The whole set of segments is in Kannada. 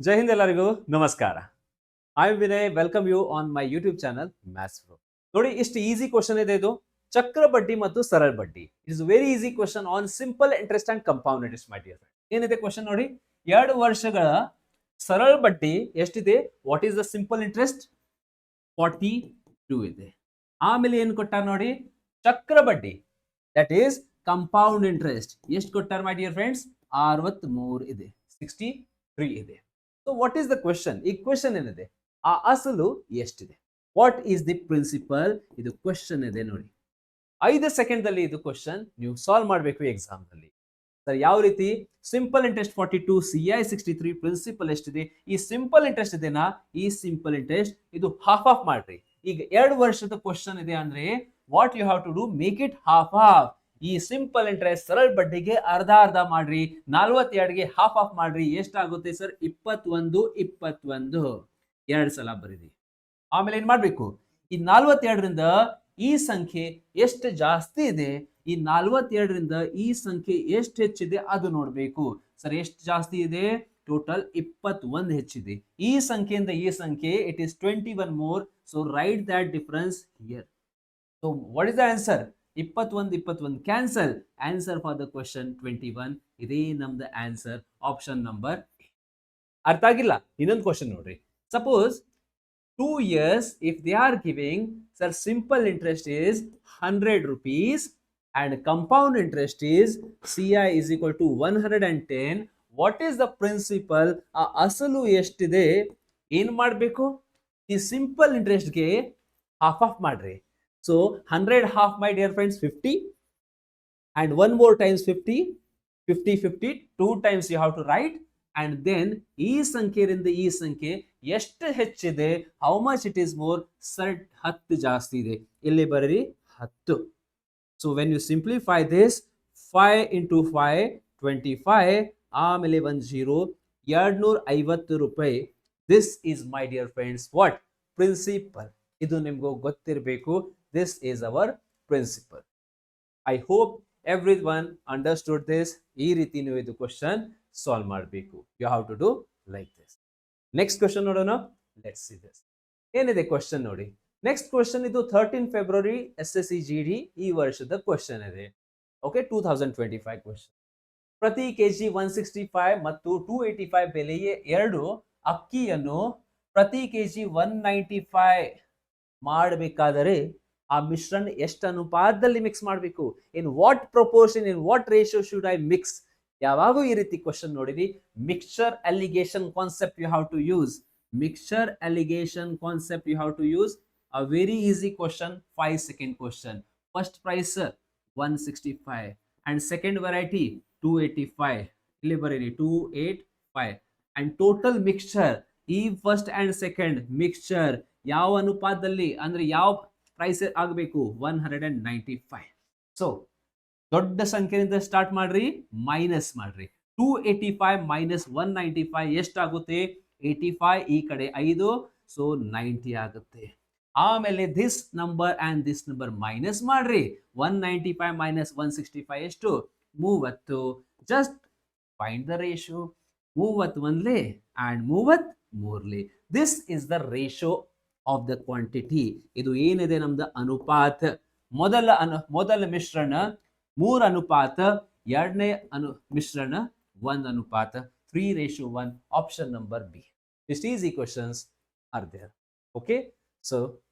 ಜೈ ಹಿಂದ್ ಎಲ್ಲರಿಗೂ ನಮಸ್ಕಾರ. I am Vinay, welcome you on my YouTube channel maths pro. ನೋಡಿ, ಇಷ್ಟು ಈಸಿ ಕ್ವಶನ್ ಇದೆ ಇದು. ಚಕ್ರ ಬಡ್ಡಿ ಮತ್ತು ಸರಳ ಬಡ್ಡಿ. It is very easy question on simple interest and compound interest, my dear friend. ಏನಿದೆ ಕ್ವಶನ್ ನೋಡಿ, 2 ವರ್ಷಗಳ ಸರಳ ಬಡ್ಡಿ ಎಷ್ಟಿದೆ? What is the simple interest? 42 ಇದೆ. ಆಮೇಲೆ ಏನು ಕೊಟ್ಟಾರ ನೋಡಿ, ಚಕ್ರ ಬಡ್ಡಿ, ದಟ್ ಈಸ್ ಕಂಪೌಂಡ್ ಇಂಟ್ರೆಸ್ಟ್. ಎಷ್ಟು ಕೊಟ್ಟಾರ ಮೈ ಡಿಯರ್ ಫ್ರೆಂಡ್ಸ್? 63 ಇದೆ, 63 ಇದೆ. So what is the question? ಈ ಕ್ವೆಶನ್ ಏನಿದೆ, ಆ ಅಸಲು ಎಷ್ಟಿದೆ? What is the principal? ಇದು ಕ್ವೆಶನ್ ಇದೆ ನೋಡಿ. 5 ಸೆಕೆಂಡ್ ಅಲ್ಲಿ ಇದು ಕ್ವೆಶನ್ ನೀವು ಸಾಲ್ವ್ ಮಾಡಬೇಕು ಎಕ್ಸಾಮ್ ನಲ್ಲಿ. ಸರ್ ಯಾವ ರೀತಿ? ಸಿಂಪಲ್ ಇಂಟ್ರೆಸ್ಟ್ 42, CI 63, ಪ್ರಿನ್ಸಿಪಲ್ ಎಷ್ಟಿದೆ? ಈ ಸಿಂಪಲ್ ಇಂಟ್ರೆಸ್ಟ್ ಇದೆನಾ? ಈ ಸಿಂಪಲ್ ಇಂಟ್ರೆಸ್ಟ್ ಇದು ಹಾಫ್ ಆಫ್ ಮಾಡ್ರಿ. ಈಗ 2 ವರ್ಷದ ಕ್ವೆಶನ್ ಇದೆ ಅಂದ್ರೆ what you have to do? Make it half of. ಈ ಸಿಂಪಲ್ ಇಂಟ್ರೆಸ್ಟ್ ಸರಳ ಬಡ್ಡಿಗೆ ಅರ್ಧ ಅರ್ಧ ಮಾಡ್ರಿ, 42ಗೆ ಹಾಫ್ ಆಫ್ ಮಾಡ್ರಿ. ಎಷ್ಟಾಗುತ್ತೆ ಸರ್? 21, 21 2 ಸಲ ಬರೀರಿ. ಆಮೇಲೆ ಏನ್ ಮಾಡ್ಬೇಕು? ಈ 42ರಿಂದ ಈ ಸಂಖ್ಯೆ ಎಷ್ಟು ಜಾಸ್ತಿ ಇದೆ, ಈ 42ರಿಂದ ಈ ಸಂಖ್ಯೆ ಎಷ್ಟು ಹೆಚ್ಚಿದೆ ಅದು ನೋಡ್ಬೇಕು. ಸರ್ ಎಷ್ಟು ಜಾಸ್ತಿ ಇದೆ? ಟೋಟಲ್ 21 ಹೆಚ್ಚಿದೆ. ಈ ಸಂಖ್ಯೆಯಿಂದ ಈ ಸಂಖ್ಯೆ it is 21 more. So right that difference here. So what is the answer? 21 21 cancel. Answer for the question 21. ಇದೇ ನಮ್ದು ಆನ್ಸರ್, ಆಪ್ಷನ್ ನಂಬರ್. ಅರ್ಥ ಆಗಿಲ್ಲ? ಇನ್ನೊಂದು ಕ್ವೆಶನ್ ನೋಡ್ರಿ. Suppose 2 years, if they are giving, sir, simple interest is 100 rupees and compound interest is CI is equal to 110. What is the principal? ಅಸಲು ಎಷ್ಟಿದೆ? ಏನ್ ಮಾಡಬೇಕು? ಈ ಸಿಂಪಲ್ ಇಂಟ್ರೆಸ್ಟ್ಗೆ ಹಾಫ್ ಆಫ್ ಮಾಡ್ರಿ. So 100 half, my dear friends, 50, and one more times 50, 50 50, 2 times you have to write. And then ಈ ಸಂಖ್ಯೆಯಿಂದ ಈ ಸಂಖ್ಯೆ ಎಷ್ಟು ಹೆಚ್ಚಿದೆ? How much it is more? Sir 10 ಜಾಸ್ತಿ ಇದೆ. ಇಲ್ಲಿ ಬರೀರಿ 10. So when you simplify this, 5 into 5 25, ಆಮೇಲೆ 10 250 ರೂಪಾಯಿ. This is my dear friends what? Principal. ಇದು ನಿಮ್ಗೂ ಗೊತ್ತಿರಬೇಕು. This is our principal. I hope everyone understood this. ಈ ರೀತಿ ನೀವು ಇದು ಕ್ವಶನ್ ಸಾಲ್ವ್ ಮಾಡಬೇಕು. You have to do like this. Next question ನೋಡೋಣ. Let's see this. ಏನಿದೆ ಕ್ವಶನ್ ನೋಡಿ. ನೆಕ್ಸ್ಟ್ ಕ್ವಶನ್ ಇದು 13 ಫೆಬ್ರವರಿ SSC GD ಈ ವರ್ಷದ ಕ್ವಶನ್ ಇದೆ. Okay, 2025 question. ಪ್ರತಿ ಕೆಜಿ 165 ಮತ್ತು 285 ಬೆಲೆಯ 2 ಅಕ್ಕಿಯನ್ನು ಪ್ರತಿ ಕೆಜಿ 195 ಮಾಡಬೇಕಾದರೆ ಆ ಮಿಶ್ರಣ ಎಷ್ಟು ಅನುಪಾತದಲ್ಲಿ ಮಿಕ್ಸ್ ಮಾಡಬೇಕು? In what proportion, in what ratio should I mix? ಯಾವಾಗೂ ಈ ರೀತಿ ಕ್ವಶನ್ ನೋಡಿರಿ, mixture alligation concept you have to use. Mixture alligation concept you have to use. A very easy question, 5 second question. First price 165 and second variety 285. ಇಲ್ಲಿ ಬರೀರಿ 285. ಅಂಡ್ ಟೋಟಲ್ ಮಿಕ್ಸ್ಚರ್, ಈ ಫಸ್ಟ್ ಅಂಡ್ ಸೆಕೆಂಡ್ ಮಿಕ್ಸ್ಚರ್ ಯಾವ ಅನುಪಾತದಲ್ಲಿ ಅಂದ್ರೆ ಯಾವ ಪ್ರೈಸ್ ಆಗಬೇಕು? 195. ಸೊ ದೊಡ್ಡ ಸಂಖ್ಯೆಯಿಂದ ಸ್ಟಾರ್ಟ್ ಮಾಡ್ರಿ, ಮೈನಸ್ ಮಾಡ್ರಿ. 285 ಮೈನಸ್ 195 ಎಷ್ಟಾಗುತ್ತೆ? 85, ಈ ಕಡೆ 5, ಸೊ 90 ಆಗುತ್ತೆ. ಆಮೇಲೆ this number and this number minus ಮಾಡ್ರಿ. 195 ಮೈನಸ್ 165 ಎಷ್ಟು? 30. Just find the ratio. 31 and 33. This is the ratio of the quantity. ಇದು ಏನಿದೆ ನಮ್ದು ಅನುಪಾತ. ಮೊದಲ ಮಿಶ್ರಣ 3 ಅನುಪಾತ, ಎರಡನೇ ಮಿಶ್ರಣ 1 ಅನುಪಾತ. 3:1. Option number B. ಇಷ್ಟು easy questions are there. Okay, so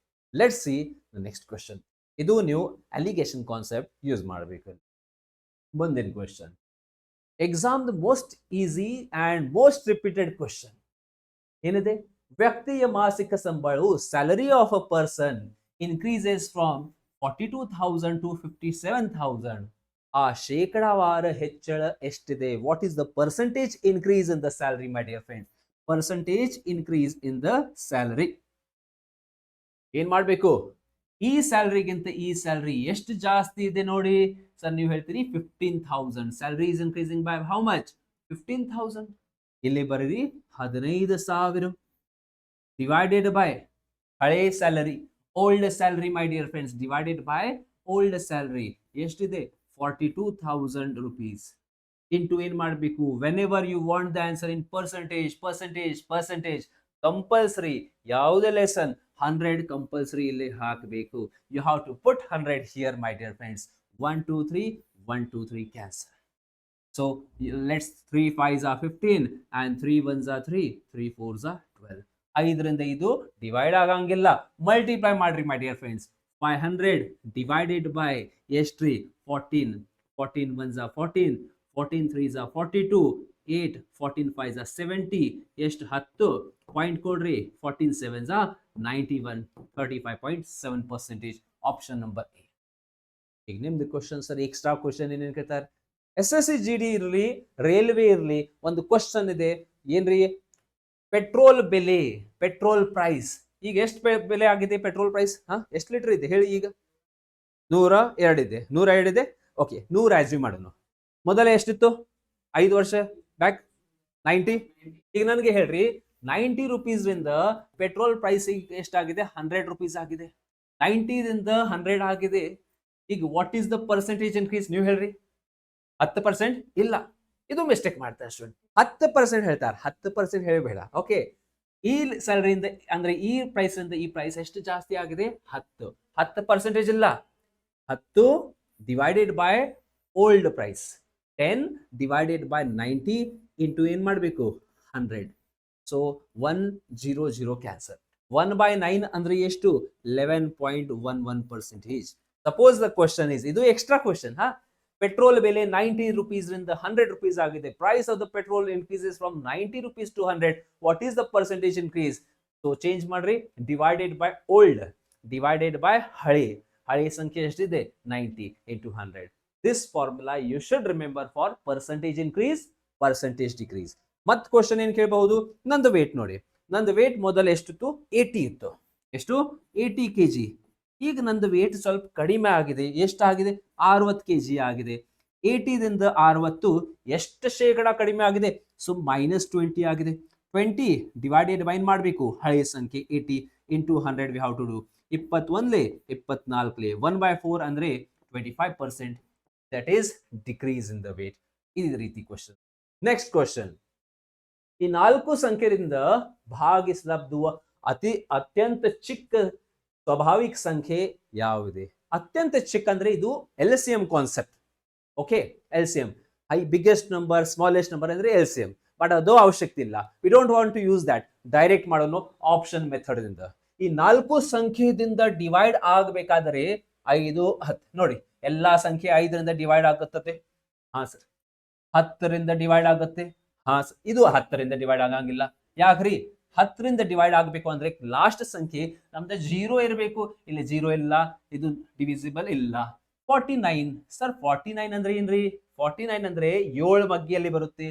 let's see the next question. ಇದು ನೀವು ಅಲಿಗೇಷನ್ ಕಾನ್ಸೆಪ್ಟ್ ಯೂಸ್ ಮಾಡಬೇಕು. ಮುಂದಿನ question, exam the most easy and most repeated question ಏನಿದೆ? ವ್ಯಕ್ತಿಯ ಮಾಸಿಕ ಸಂಬಳವು salary of a person increases from 42,000 to 57,000. ಆ ಶೇಕಡಾವಾರ ಹೆಚ್ಚಳ ಎಷ್ಟಿದೆ? What is the percentage increase in the salary, my dear friend? Percentage increase in the salary. ಏನ್ ಮಾಡಬೇಕು? ಈ ಸ್ಯಾಲರಿಗಿಂತ ಈ ಸ್ಯಾಲರಿ ಎಷ್ಟು ಜಾಸ್ತಿ ಇದೆ ನೋಡಿ. ಸರ್ ನೀವು ಹೇಳ್ತೀರಿ 15,000. Salary is increasing by how much? 15,000. ಇಲ್ಲಿ ಬರೀರಿ 15,000 divided by ಹಳೆ salary, old salary, my dear friends, divided by old salary ಎಷ್ಟಿದೆ? 42,000 rupees. ಇಂಟು ಏನ್ ಮಾಡಬೇಕು, whenever you want the answer in percentage compulsory. ಯಾವುದೇ ಲೆಸನ್ 100 ಕಂಪಲ್ಸರಿ ಇಲ್ಲಿ ಹಾಕಬೇಕು. You have to put 100 here my dear friends. 1 2 3 1 2 3 cancel. So let's 3 5s are 15 and 3 1s are 3, 3 4s are 12. 5ರಿಂದ ಇದು ಡಿವೈಡ್ ಆಗಂಗಿಲ್ಲ, ಮಲ್ಟಿಪ್ಲೈ ಮಾಡ್ರಿ ಮೈ ಡಿಯರ್ ಫ್ರೆಂಡ್ಸ್. 500 ಡಿವೈಡೆಡ್ ಬೈ ಎಷ್ಟ್ರಿ 14, 14 1s are 14, 14 3s are 42, 8 14 5s are 70, ಎಷ್ಟು 10 ಪಾಯಿಂಟ್ ಕೊಡ್ರಿ, 14 7s are 91, 35.7%. Option number A. ಈಗ ನಿಮ್ದು ಕ್ವಶನ್ ಸರ್, ಎಕ್ಸ್ಟ್ರಾ ಕ್ವಶನ್ ಏನೇನು ಕೇಳ್ತಾರೆ, SSC GD ಇರಲಿ, ರೈಲ್ವೆ ಇರಲಿ, ಒಂದು ಕ್ವಶನ್ ಇದೆ ಏನ್ರಿ, ಪೆಟ್ರೋಲ್ ಬೆಲೆ, ಪೆಟ್ರೋಲ್ ಪ್ರೈಸ್ ಈಗ ಎಷ್ಟು ಬೆಲೆ ಆಗಿದೆ, ಪೆಟ್ರೋಲ್ ಪ್ರೈಸ್ ಎಷ್ಟು ಲೀಟರ್ ಇದೆ ಹೇಳಿ ಈಗ? 102 ಇದೆ, 102 ಇದೆ. ಓಕೆ, 100 ಆಸ್ಯೂಮ್ ಮಾಡೋಣ. ಮೊದಲೇ ಎಷ್ಟಿತ್ತು 5 ವರ್ಷ ಬ್ಯಾಕ್? 90. ಈಗ ನನಗೆ ಹೇಳ್ರಿ, 90 rupees ರಿಂದ ಪೆಟ್ರೋಲ್ ಪ್ರೈಸ್ ಈಗ ಎಷ್ಟಾಗಿದೆ, 100 rupees ಆಗಿದೆ. 90 ರಿಂದ 100 ಆಗಿದೆ. ಈಗ what is the percentage increase ನೀವು ಹೇಳ್ರಿ? 10% ಇಲ್ಲ, ಇದು ಮಿಸ್ಟೇಕ್ ಮಾಡ್ತಾರೆ ಸ್ಟೂಡೆಂಟ್. 10% ಹೇಳ್ತಾರೆ, 10% ಹೇಳಬೇಡ. ಓಕೆ, ಈ ಸ್ಯಾಲರಿಯಿಂದ ಅಂದ್ರೆ ಈ ಪ್ರೈಸ್ ಇಂದ ಈ ಪ್ರೈಸ್ ಎಷ್ಟು ಜಾಸ್ತಿ ಆಗಿದೆ, 10% ಇಲ್ಲ. 10 divided by old price, 10 divided by 90 into ಏನ್ ಮಾಡಬೇಕು 100. So 100 cancel. 1/9 ಅಂದ್ರೆ ಎಷ್ಟು, 11.11%. ಸಪೋಸ್ ದ ಕ್ವಶನ್ ಇಸ್, ಇದು ಎಕ್ಸ್ಟ್ರಾ ಕ್ವಶನ್. ಪೆಟ್ರೋಲ್ ಬೆಲೆ 90 rupees ರಿಂದ 100 rupees ಆಗಿದೆ. Price of the petrol increases from 90 rupees to 100. What is the percentage increase? So change ಮಾಡ್ರಿ, divided by old, divided by ಹಳೆ ಸಂಖ್ಯೆ ಎಷ್ಟಿದೆ 90 into 100. This formula you should remember for percentage increase, percentage decrease. ಮತ್ ಕ್ವಶನ್ ಏನ್ ಕೇಳಬಹುದು, ನಂದು ವೇಟ್ ನೋಡಿ, ನಂದು ವೇಟ್ ಮೊದಲು ಎಷ್ಟಿತ್ತು, 80 ಇತ್ತು. ಎಷ್ಟು, 80 kg. ಈಗ ನಂದು ವೇಟ್ ಸ್ವಲ್ಪ ಕಡಿಮೆ ಆಗಿದೆ, ಎಷ್ಟಾಗಿದೆ 60 kg ಆಗಿದೆ. 80 ದಿಂದ 60 ಎಷ್ಟು ಶೇಕಡ ಕಡಿಮೆ ಆಗಿದೆ, ಸೊ -20 ಆಗಿದೆ. 20 ಡಿವೈಡೆಡ್ ಬೈ ಮಾಡಬೇಕು ಹಳೆಯ ಸಂಖ್ಯೆ 80 into 100 we have to do. 21 24 1/4 ಅಂದ್ರೆ 25%. That is decrease in the weight. ಈ ರೀತಿ ಕ್ವಶನ್. ನೆಕ್ಸ್ಟ್ ಕ್ವಶನ್, ಈ 4 ಸಂಖ್ಯೆಯಿಂದ ಭಾಗಿಸಲಾಗುವ ಅತ್ಯಂತ ಚಿಕ್ಕ ಸ್ವಾಭಾವಿಕ ಸಂಖ್ಯೆ ಯಾವುದೇ? ಅತ್ಯಂತ ಚಿಕ್ಕ ಅಂದ್ರೆ ಇದು LCM concept. Okay, LCM, high biggest number smallest number ಅಂದ್ರೆ LCM. ಬಟ್ ಅದು ಅವಶ್ಯಕತೆ ಇಲ್ಲ, we don't want to use that. Direct ಮಾಡೋಣ ಆಪ್ಷನ್ ಮೆಥಡ್ ದಿಂದ. ಈ 4 ಸಂಖ್ಯೆದಿಂದ ಡಿವೈಡ್ ಆಗಬೇಕಾದರೆ 5 10 ನೋಡಿ, ಎಲ್ಲಾ ಸಂಖ್ಯೆ 5ರಿಂದ ಡಿವೈಡ್ ಆಗುತ್ತದೆ. ಹಾ ಸರ್. 10ರಿಂದ ಡಿವೈಡ್ ಆಗುತ್ತೆ. ಹಾ ಸರ್. ಇದು 10ರಿಂದ ಡಿವೈಡ್ ಆಗಂಗಿಲ್ಲ. ಯಾಕ್ರಿ? 10ರಿಂದ ಡಿವೈಡ್ ಆಗಬೇಕು ಅಂದ್ರೆ ಲಾಸ್ಟ್ ಸಂಖ್ಯೆ ನಮ್ದು 0 ಇರಬೇಕು. ಇಲ್ಲಿ 0 ಇಲ್ಲ, ಇದು ಡಿವಿಸಿಬಲ್ ಇಲ್ಲ. 49 ಸರ್, 49 ಅಂದ್ರೆ ಏನ್ರಿ? 49 ಅಂದ್ರೆ 7 ಬಗ್ಗೆಯಲ್ಲಿ ಬರುತ್ತೆ.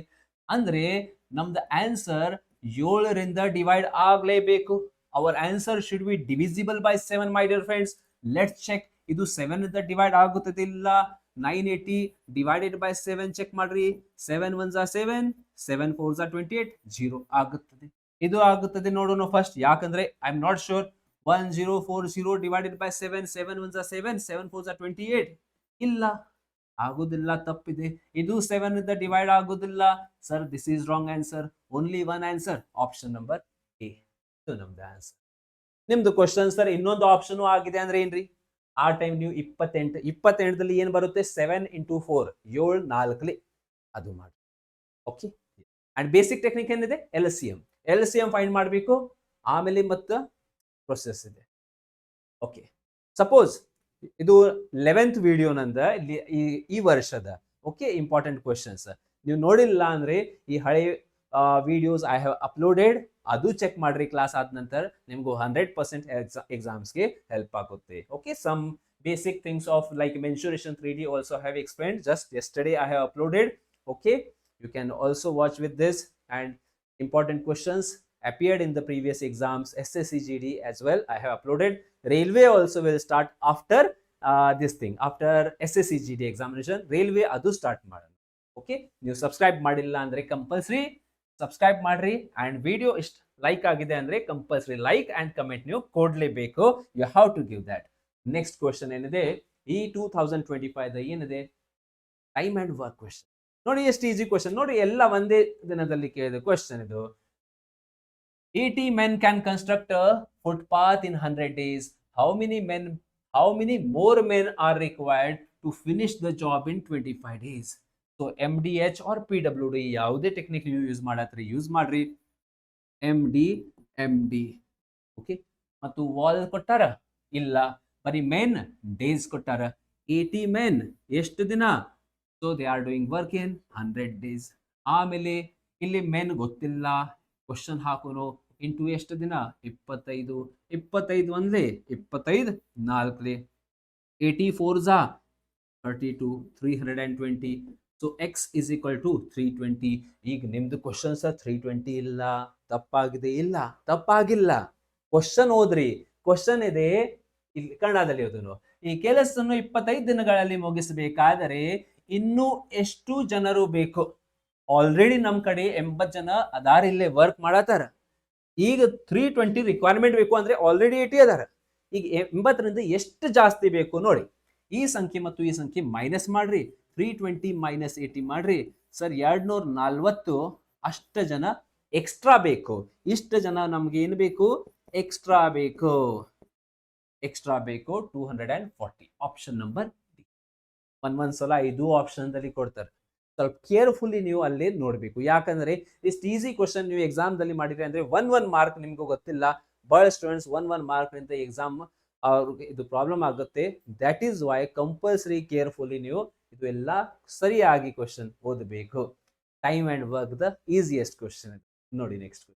ಅಂದ್ರೆ ನಮ್ದು ಆನ್ಸರ್ 7ರಿಂದ ಡಿವೈಡ್ ಆಗಲೇಬೇಕು. Our answer should be divisible by 7 my dear friends. Let's check, ಇದು 7 ಇಂದ ಡಿವೈಡ್ ಆಗುತ್ತದೆ ಇಲ್ಲ. 980 ಡಿವೈಡೆಡ್ ಬೈ 7 ಚೆಕ್ ಮಾಡ್ರಿ. 7 1s are 7, 7 4s are 28, 0 ಆಗುತ್ತದೆ. ಇದು ಆಗುತ್ತದೆ ನೋಡೋಣ ಫಸ್ಟ್, ಯಾಕಂದ್ರೆ I am not sure. 1040 divided by 7, 7 1s are 7, 7 4s are 28. ಇಲ್ಲ, ಆಗುದಿಲ್ಲ, ತಪ್ಪಿದೆ. ಇದು 7 ಇಂದ ಡಿವೈಡ್ ಆಗುದಿಲ್ಲ. Sir, this is wrong answer. Only one answer, option number A. ಇದು ನಮ್ದು ಆನ್ಸರ್. ನಿಮ್ದು ಕ್ವಶನ್ ಸರ್ ಇನ್ನೊಂದು ಆಪ್ಷನ್ ಆಗಿದೆ ಅಂದ್ರೆ ಏನ್ರಿ? ಆ ಟೈಮ್ ನೀವು 28ದಲ್ಲಿ ಏನ್ ಬರುತ್ತೆ, 7 into 4 7 4 ಅದು ಮಾಡಿ. ಓಕೆ, ಅಂಡ್ ಬೇಸಿಕ್ ಟೆಕ್ನಿಕ್ ಏನಿದೆ, LCM ಫೈಂಡ್ ಮಾಡಬೇಕು. ಆಮೇಲೆ ಮತ್ತೆ ಪ್ರೊಸೆಸ್ ಇದೆ. ಓಕೆ, ಸಪೋಸ್ ಇದು 11th ವಿಡಿಯೋ ನಂದ ಈ ವರ್ಷದ. ಓಕೆ, ಇಂಪಾರ್ಟೆಂಟ್ ಕ್ವಶನ್ಸ್ ನೀವು ನೋಡಿಲ್ಲ ಅಂದ್ರೆ ಈ ಹಳೆ ವಿಡಿಯೋಸ್ ಐ ಹ್ಯಾವ್ ಅಪ್ಲೋಡೆಡ್, ಅದು ಚೆಕ್ ಮಾಡ್ರಿ. ಕ್ಲಾಸ್ ಆದ ನಂತರ ನಿಮ್ಗೂ 100% ಎಕ್ಸಾಮ್ಸ್ಗೆ ಹೆಲ್ಪ್ ಆಗುತ್ತೆ. Okay, some basic things of like mensuration 3D also have explained just yesterday. I have uploaded. Okay, you can also watch with this, and important questions appeared in the previous exams, SSC GD as well. I have uploaded. Railway also will start after this thing, after SSC GD examination. Railway adu start ಮಾಡೋಣ. Okay, ನೀವು ಸಬ್ಸ್ಕ್ರೈಬ್ ಮಾಡಿಲ್ಲ ಅಂದ್ರೆ ಕಂಪಲ್ಸರಿ ಸಬ್ಸ್ಕ್ರೈಬ್ ಮಾಡ್ರಿ. ಅಂಡ್ ವಿಡಿಯೋ ಇಷ್ಟ ಲೈಕ್ ಆಗಿದೆ ಅಂದ್ರೆ ಕಂಪಲ್ಸರಿ ಲೈಕ್ ಅಂಡ್ ಕಮೆಂಟ್ ನೀವು ಕೊಡ್ಲೇಬೇಕು. You have to give that. Next question ಏನಿದೆ, ಈ 2025 ಏನಿದೆ ಟೈಮ್ ಅಂಡ್ ವರ್ಕ್ ಕ್ವಶನ್. ನೋಡಿ ಎಷ್ಟು ಈಸಿ ಕ್ವಶನ್ ನೋಡಿ, ಎಲ್ಲ ಒಂದೇ ದಿನದಲ್ಲಿ ಕೇಳಿದ ಕ್ವಶನ್ ಇದು. 80 men can construct a footpath in 100 days. How many more men are required to finish the job in 25 days? So MDH or PWD ಯಾವುದೇ ಟೆಕ್ನಿಕ್ ನೀವು ಯೂಸ್ ಮಾಡತ್ರಿ ಯೂಸ್ ಮಾಡ್ರಿ. MD okay. ಮತ್ತು ವಾಲ್ ಕೊಟ್ಟಾರ ಇಲ್ಲ, ಬರೀ ಮೆನ್ ಡೇಸ್ ಕೊಟ್ಟಾರ. 80 men ಎಷ್ಟು ದಿನ? So they are doing work in 100 days. ಆಮೇಲೆ ಇಲ್ಲಿ ಮೆನ್ ಗೊತ್ತಿಲ್ಲ, ಕ್ವಶನ್ ಹಾಕೋನು ಇಂಟು ಎಷ್ಟು ದಿನ? 25 ಒಂದ್ಲೆ 25 ನಾಲ್ಕಲೆ 84 32 320. So X is equal to 320. ಈಗ ನಿಮ್ದು ಕ್ವಶನ್ ಸರ್ 320 ಇಲ್ಲ, ತಪ್ಪಾಗಿದೆ. ಇಲ್ಲ ತಪ್ಪಾಗಿಲ್ಲ, ಕ್ವಶನ್ ಓದ್ರಿ. ಕ್ವಶನ್ ಇದೆ ಇಲ್ಲಿ ಕನ್ನಡದಲ್ಲಿ ಓದನು. ಈ ಕೆಲಸವನ್ನು 25 ದಿನಗಳಲ್ಲಿ ಮುಗಿಸಬೇಕಾದರೆ ಇನ್ನು ಎಷ್ಟು ಜನರು ಬೇಕು? ಆಲ್ರೆಡಿ ನಮ್ ಕಡೆ 80 ಜನ ಅದಾರ ಇಲ್ಲೇ ವರ್ಕ್ ಮಾಡತಾರ. ಈಗ 320 ರಿಕ್ವೈರ್ಮೆಂಟ್ ಬೇಕು ಅಂದ್ರೆ ಆಲ್ರೆಡಿ 80 ಅದಾರ. ಈಗ 80ರಿಂದ ಎಷ್ಟು ಜಾಸ್ತಿ ಬೇಕು ನೋಡಿ. ಈ ಸಂಖ್ಯೆ ಮತ್ತು ಈ ಸಂಖ್ಯೆ ಮೈನಸ್ ಮಾಡ್ರಿ. 320 ಮೈನಸ್ 80 ಮಾಡ್ರಿ. ಸರ್ 240 ಅಷ್ಟ ಜನ ಎಕ್ಸ್ಟ್ರಾ ಬೇಕು. ಇಷ್ಟ ಜನ ನಮ್ಗೆ ಏನು ಬೇಕು? ಎಕ್ಸ್ಟ್ರಾ ಬೇಕು. 240. Option number D. ಒಂದ್ಸಲ 5 ಆಪ್ಷನ್ ಅಲ್ಲಿ ಕೊಡ್ತಾರೆ. ಸ್ವಲ್ಪ ಕೇರ್ಫುಲ್ಲಿ ನೀವು ಅಲ್ಲಿ ನೋಡ್ಬೇಕು. ಯಾಕಂದ್ರೆ ಇಷ್ಟು ಈಸಿ ಕ್ವಶನ್ ನೀವು ಎಕ್ಸಾಮ್ ದಲ್ಲಿ ಮಾಡಿದ್ರೆ ಅಂದ್ರೆ 1 ಮಾರ್ಕ್ ನಿಮ್ಗೆ ಗೊತ್ತಿಲ್ಲ. ಬಹಳ ಸ್ಟೂಡೆಂಟ್ಸ್ 1 ಮಾರ್ಕ್ ನಿಂದ ಎಕ್ಸಾಮ್ ಅವ್ರಿಗೆ ಇದು ಪ್ರಾಬ್ಲಮ್ ಆಗುತ್ತೆ. That is why compulsory carefully ನೀವು ಇದು ಎಲ್ಲ ಸರಿಯಾಗಿ ಕ್ವಶನ್ ಓದಬೇಕು. Time and work the easiest question ನೋಡಿ. ನೆಕ್ಸ್ಟ್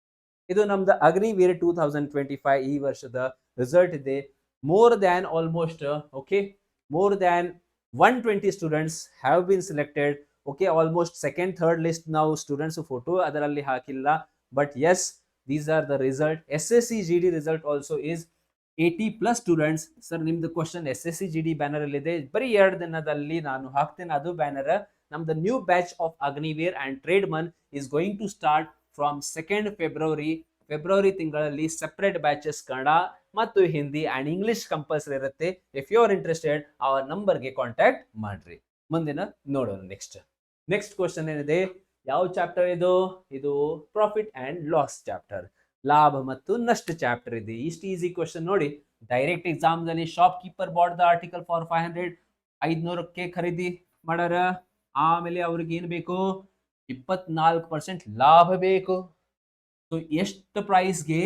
ಇದು ನಮ್ದು ಅಗ್ನಿವೀರ್ 2025 ಈ ವರ್ಷದ ರಿಸಲ್ಟ್ ಇದೆ. more than 120 students have been selected. Okay, almost second third list now students photo adaralli hakilla, but yes, these are the result. SSC GD result also is 80 plus students. Sir nimdu question SSC GD banner alli ide, bari 2 dinadalli ನಾನು ಹಾಕ್ತೇನೆ ಅದು ಬ್ಯಾನರ್. ನಮ್ದು new batch of Agniveer and tradesman is going to start from 2nd February. ಫೆಬ್ರವರಿ ತಿಂಗಳಲ್ಲಿ ಸೆಪರೇಟ್ ಬ್ಯಾಚಸ್ ಕನ್ನಡ ಮತ್ತು ಹಿಂದಿ ಅಂಡ್ ಇಂಗ್ಲಿಷ್ ಕಂಪಲ್ಸರಿ ಇರುತ್ತೆ. If you are interested our ನಂಬರ್ಗೆ ಕಾಂಟ್ಯಾಕ್ಟ್ ಮಾಡ್ರಿ. ಮುಂದಿನ ನೋಡೋಣ. ನೆಕ್ಸ್ಟ್ ಕ್ವಶನ್ ಏನಿದೆ? ಯಾವ ಚಾಪ್ಟರ್ ಇದು? ಇದು ಪ್ರಾಫಿಟ್ ಅಂಡ್ ಲಾಸ್ ಚಾಪ್ಟರ್, ಲಾಭ ಮತ್ತು ನಷ್ಟ ಚಾಪ್ಟರ್ ಇದೆ. ಇಷ್ಟು ಈಸಿ ಕ್ವಶನ್ ನೋಡಿ. ಡೈರೆಕ್ಟ್ ಎಕ್ಸಾಮ್ ದಲ್ಲಿ shop keeper bought the article for 500 ಖರೀದಿ ಮಾಡಾರ. ಆಮೇಲೆ ಅವ್ರಿಗೆ ಏನ್ ಬೇಕು? 24% ಲಾಭ ಬೇಕು. ಸೊ ಎಷ್ಟು ಪ್ರೈಸ್ಗೆ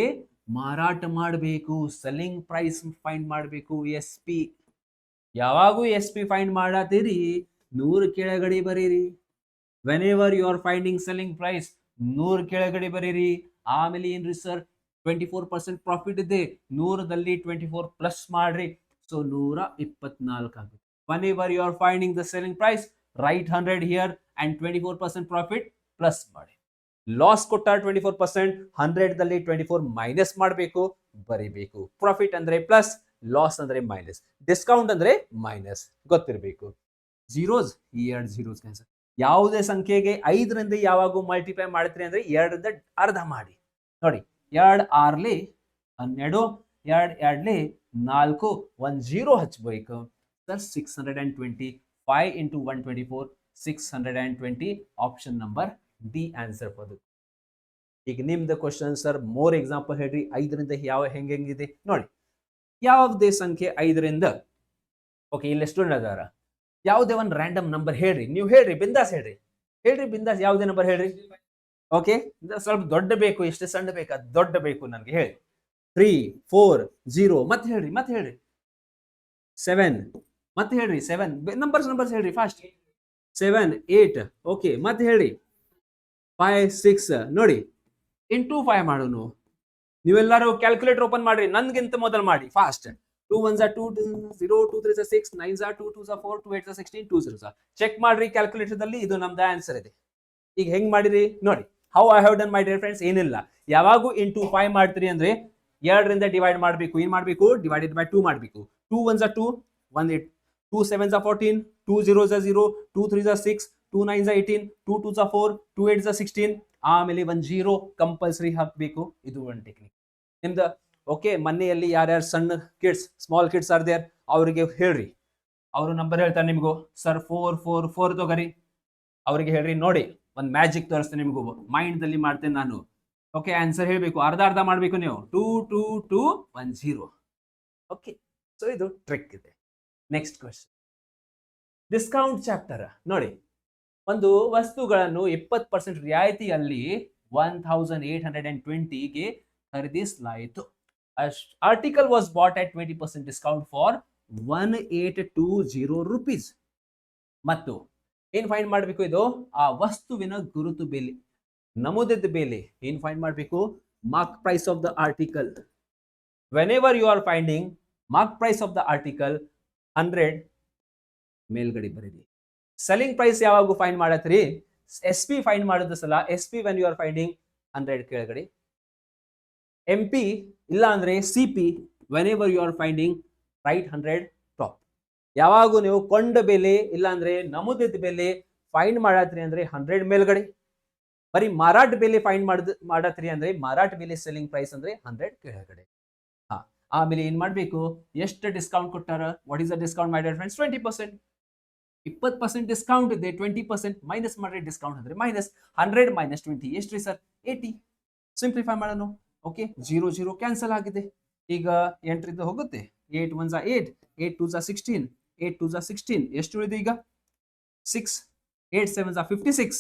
ಮಾರಾಟ ಮಾಡಬೇಕು? ಸೆಲ್ಲಿಂಗ್ ಪ್ರೈಸ್ ಫೈಂಡ್ ಮಾಡಬೇಕು. SP ಯಾವಾಗೂ SP ಫೈಂಡ್ ಮಾಡತ್ತೀರಿ 100 ಕೆಳಗಡೆ ಬರೀರಿ. Whenever you are finding selling price 100 ಕೆಳಗಡೆ ಬರೀರಿ. ಆಮೇಲೆ ಏನ್ರಿ ಸರ್ 24% ಪ್ರಾಫಿಟ್ ಇದೆ, 100ದಲ್ಲಿ 24 ಪ್ಲಸ್ ಮಾಡ್ರಿ. ಸೊ 124 ಆಗುತ್ತೆ. Whenever you are finding the selling price write 100 here and 24% profit plus ಮಾಡಿ. ಲಾಸ್ ಕೊಟ್ಟಾರ 24%, 100ದಲ್ಲಿ 24 ಮೈನಸ್ ಮಾಡಬೇಕು, ಬರಿಬೇಕು. ಪ್ರಾಫಿಟ್ ಅಂದ್ರೆ ಪ್ಲಸ್, ಲಾಸ್ ಅಂದ್ರೆ ಮೈನಸ್, ಡಿಸ್ಕೌಂಟ್ ಅಂದ್ರೆ ಮೈನಸ್ ಗೊತ್ತಿರಬೇಕು. Zeros 2 zeros cancel. ಯಾವುದೇ ಸಂಖ್ಯೆಗೆ 5ರಿಂದ ಯಾವಾಗ ಮಲ್ಟಿಪ್ಲೈ ಮಾಡ್ತೀರಿ ಅಂದ್ರೆ 2ರಿಂದ ಅರ್ಧ ಮಾಡಿ. ನೋಡಿ 2 6ಲಿ 12, 2 2ಲಿ 4, 1 0 ಹಚ್ಬೇಕು. Sir 620. 5 into 124 620. Option number D answer for. ಈಗ ನಿಮ್ದು ಕ್ವಶನ್ ಸರ್ ಮೋರ್ ಎಕ್ಸಾಂಪಲ್ ಹೇಳ್ರಿ. 5ರಿಂದ ಯಾವ ಹೆಂಗಿದೆ ನೋಡಿ. ಯಾವುದೇ ಸಂಖ್ಯೆ 5ರಿಂದ ಓಕೆ ಇಲ್ಲಿ ಸ್ಟೂಡೆಂಟ್ ಅದಾರ. ಯಾವುದೇ ಒಂದು ರ್ಯಾಂಡಮ್ ನಂಬರ್ ಹೇಳ್ರಿ. ನೀವು ಹೇಳ್ರಿ, ಬಿಂದಾಸ್ ಹೇಳ್ರಿ. ಬಿಂದಾಸ್ ಯಾವುದೇ ನಂಬರ್ ಹೇಳ್ರಿ. ಓಕೆ, ಸ್ವಲ್ಪ ದೊಡ್ಡ ಬೇಕು, ಎಷ್ಟು ಸಣ್ಣ ಬೇಕಾ? ದೊಡ್ಡ ಬೇಕು ನನಗೆ ಹೇಳಿ. 3 4 0 ಮತ್ತೆ ಹೇಳ್ರಿ. 7 ಮತ್ತೆ ಹೇಳ್ರಿ. 7 ನಂಬರ್ಸ್ ಹೇಳ್ರಿ ಫಾಸ್ಟ್. 7 8 ಓಕೆ ಮತ್ತೆ ಹೇಳ್ರಿ. 5 6 ನೋಡಿ ಇಂಟು 5 ಮಾಡೋನು. ನೀವೆಲ್ಲರೂ ಕ್ಯಾಲ್ಕುಲೇಟರ್ ಓಪನ್ ಮಾಡ್ರಿ, ನನ್ಗಿಂತ ಮೊದಲು ಮಾಡಿ fast. 2 1s are 2 0 2 3s are 6 9s are 2 2s are 4 2 8s are 16 2 0s are. Check ಮಾಡ್ರಿ ಕ್ಯಾಲ್ಕುಲೇಟರ್ ದಲ್ಲಿ. ಇದು ನಮ್ದು ಆನ್ಸರ್ ಇದೆ. ಈಗ ಹೆಂಗ್ ಮಾಡಿರಿ ನೋಡಿ. How I have done my dear friends. ಏನಿಲ್ಲ, ಯಾವಾಗೂ ಇಂಟು 5 ಮಾಡ್ತೀರಿ ಅಂದ್ರೆ 2ರಿಂದ ಡಿವೈಡ್ ಮಾಡಬೇಕು. ಏನ್ ಮಾಡಬೇಕು? ಡಿವೈಡೆಡ್ ಬೈ 2 ಮಾಡಬೇಕು. 2 1s are 2 1 8 2 7s are 14 2 0s are 0 2 3s are 6 2 9s are 18 2 2s are 4 2 8s are 16. ಆಮೇಲೆ 1 0 ಕಂಪಲ್ಸರಿ ಹಾಕಬೇಕು. ಇದು ಒಂದು ಟೆಕ್ನಿಕ್ ನಿಮ್ದು. ಓಕೆ, ಮನೆಯಲ್ಲಿ ಯಾರ್ಯಾರು ಸಣ್ಣ kids small kids are there ಅವರಿಗೆ ಹೇಳ್ರಿ. ಅವರು ನಂಬರ್ ಹೇಳ್ತಾರೆ ನಿಮಗೂ. ಸರ್ 4 4 4 ತಗೋರಿ. ಅವರಿಗೆ ಹೇಳ್ರಿ, ನೋಡಿ ಒಂದು ಮ್ಯಾಜಿಕ್ ತೋರಿಸ್ತೇನೆ ನಿಮಗೂ, ಮೈಂಡ್ ದಲ್ಲಿ ಮಾಡ್ತೇನೆ ನಾನು. ಓಕೆ, ಆನ್ಸರ್ ಹೇಳ್ಬೇಕು, ಅರ್ಧ ಅರ್ಧ ಮಾಡ್ಬೇಕು ನೀವು. 22210. ಓಕೆ, ಸೊ ಇದು ಟ್ರಿಕ್ ಇದೆ. ನೆಕ್ಸ್ಟ್ ಕ್ವೆಶ್ಚನ್, ಡಿಸ್ಕೌಂಟ್ ಚಾಪ್ಟರ್ ನೋಡಿ. ಒಂದು ವಸ್ತುಗಳನ್ನು 20% ರಿಯಾಯಿತಿಯಲ್ಲಿ 1820ಗೆ ಖರೀದಿಸಲಾಯಿತು. Article was bought at 20% discount for 1820 rupees. ಮತ್ತು ಏನ್ ಫೈಂಡ್ ಮಾಡಬೇಕು? ಇದು ಆ ವಸ್ತುವಿನ ಗುರುತು ಬೆಲೆ, ನಮೂದಿತ ಬೆಲೆ. ಏನ್ ಫೈಂಡ್ ಮಾಡಬೇಕು? Mark price of the article. Whenever you are finding mark price of the article 100 ಮೇಲ್ಗಡೆ ಬರೀರಿ. ಸೆಲ್ಲಿಂಗ್ ಪ್ರೈಸ್ ಯಾವಾಗ ಫೈಂಡ್ ಮಾಡತ್ರಿ? ಎಸ್ ಪಿ ಫೈಂಡ್ ಮಾಡಿದ ಸಲ S P when you are finding 100 ಕೆಳಗಡೆ, ಎಂ ಪಿ ಇಲ್ಲ ಅಂದ್ರೆ C P whenever you are finding write 100 top. ಯಾವಾಗ ನೀವು ಕೊಂಡ ಬೆಲೆ ಇಲ್ಲ ಅಂದ್ರೆ ನಮೂದಿತ ಬೆಲೆ ಫೈಂಡ್ ಮಾಡತ್ರಿ ಅಂದ್ರೆ 100 ಮೇಲ್ಗಡೆ. ಬರೀ ಮಾರಾಟ ಬೆಲೆ ಫೈಂಡ್ ಮಾಡತ್ರಿ ಅಂದ್ರೆ ಮಾರಾಟ ಬೆಲೆ ಸೆಲ್ಲಿಂಗ್ ಪ್ರೈಸ್ ಅಂದ್ರೆ 100 ಕೆಳಗಡೆ. ಆಮೇಲೆ ಏನ್ ಮಾಡ್ಬೇಕು? ಎಷ್ಟು ಡಿಸ್ಕೌಂಟ್ ಕೊಟ್ಟಾರ? What is the discount my dear friends? 20%. 20% discount ಇದೆ, 20% ಮೈನಸ್ ಮಾಡ್ರಿ. ಡಿಸ್ಕೌಂಟ್ ಅಂದ್ರೆ ಮೈನಸ್ 100 ಮೈನಸ್ 20 ಎಷ್ಟ್ರಿ ಸರ್? 80. ಸಿಂಪ್ಲಿಫೈ ಮಾಡೋಣ. ಓಕೆ, 0 0 ಕ್ಯಾನ್ಸಲ್ ಆಗಿದೆ. ಈಗ ಎಂಟ್ರಿದ್ದು ಹೋಗುತ್ತೆ. 8 1 8, 8 2 16, 8 2 16 ಎಷ್ಟು ಉಳಿದು ಈಗ? 6. 8 7 56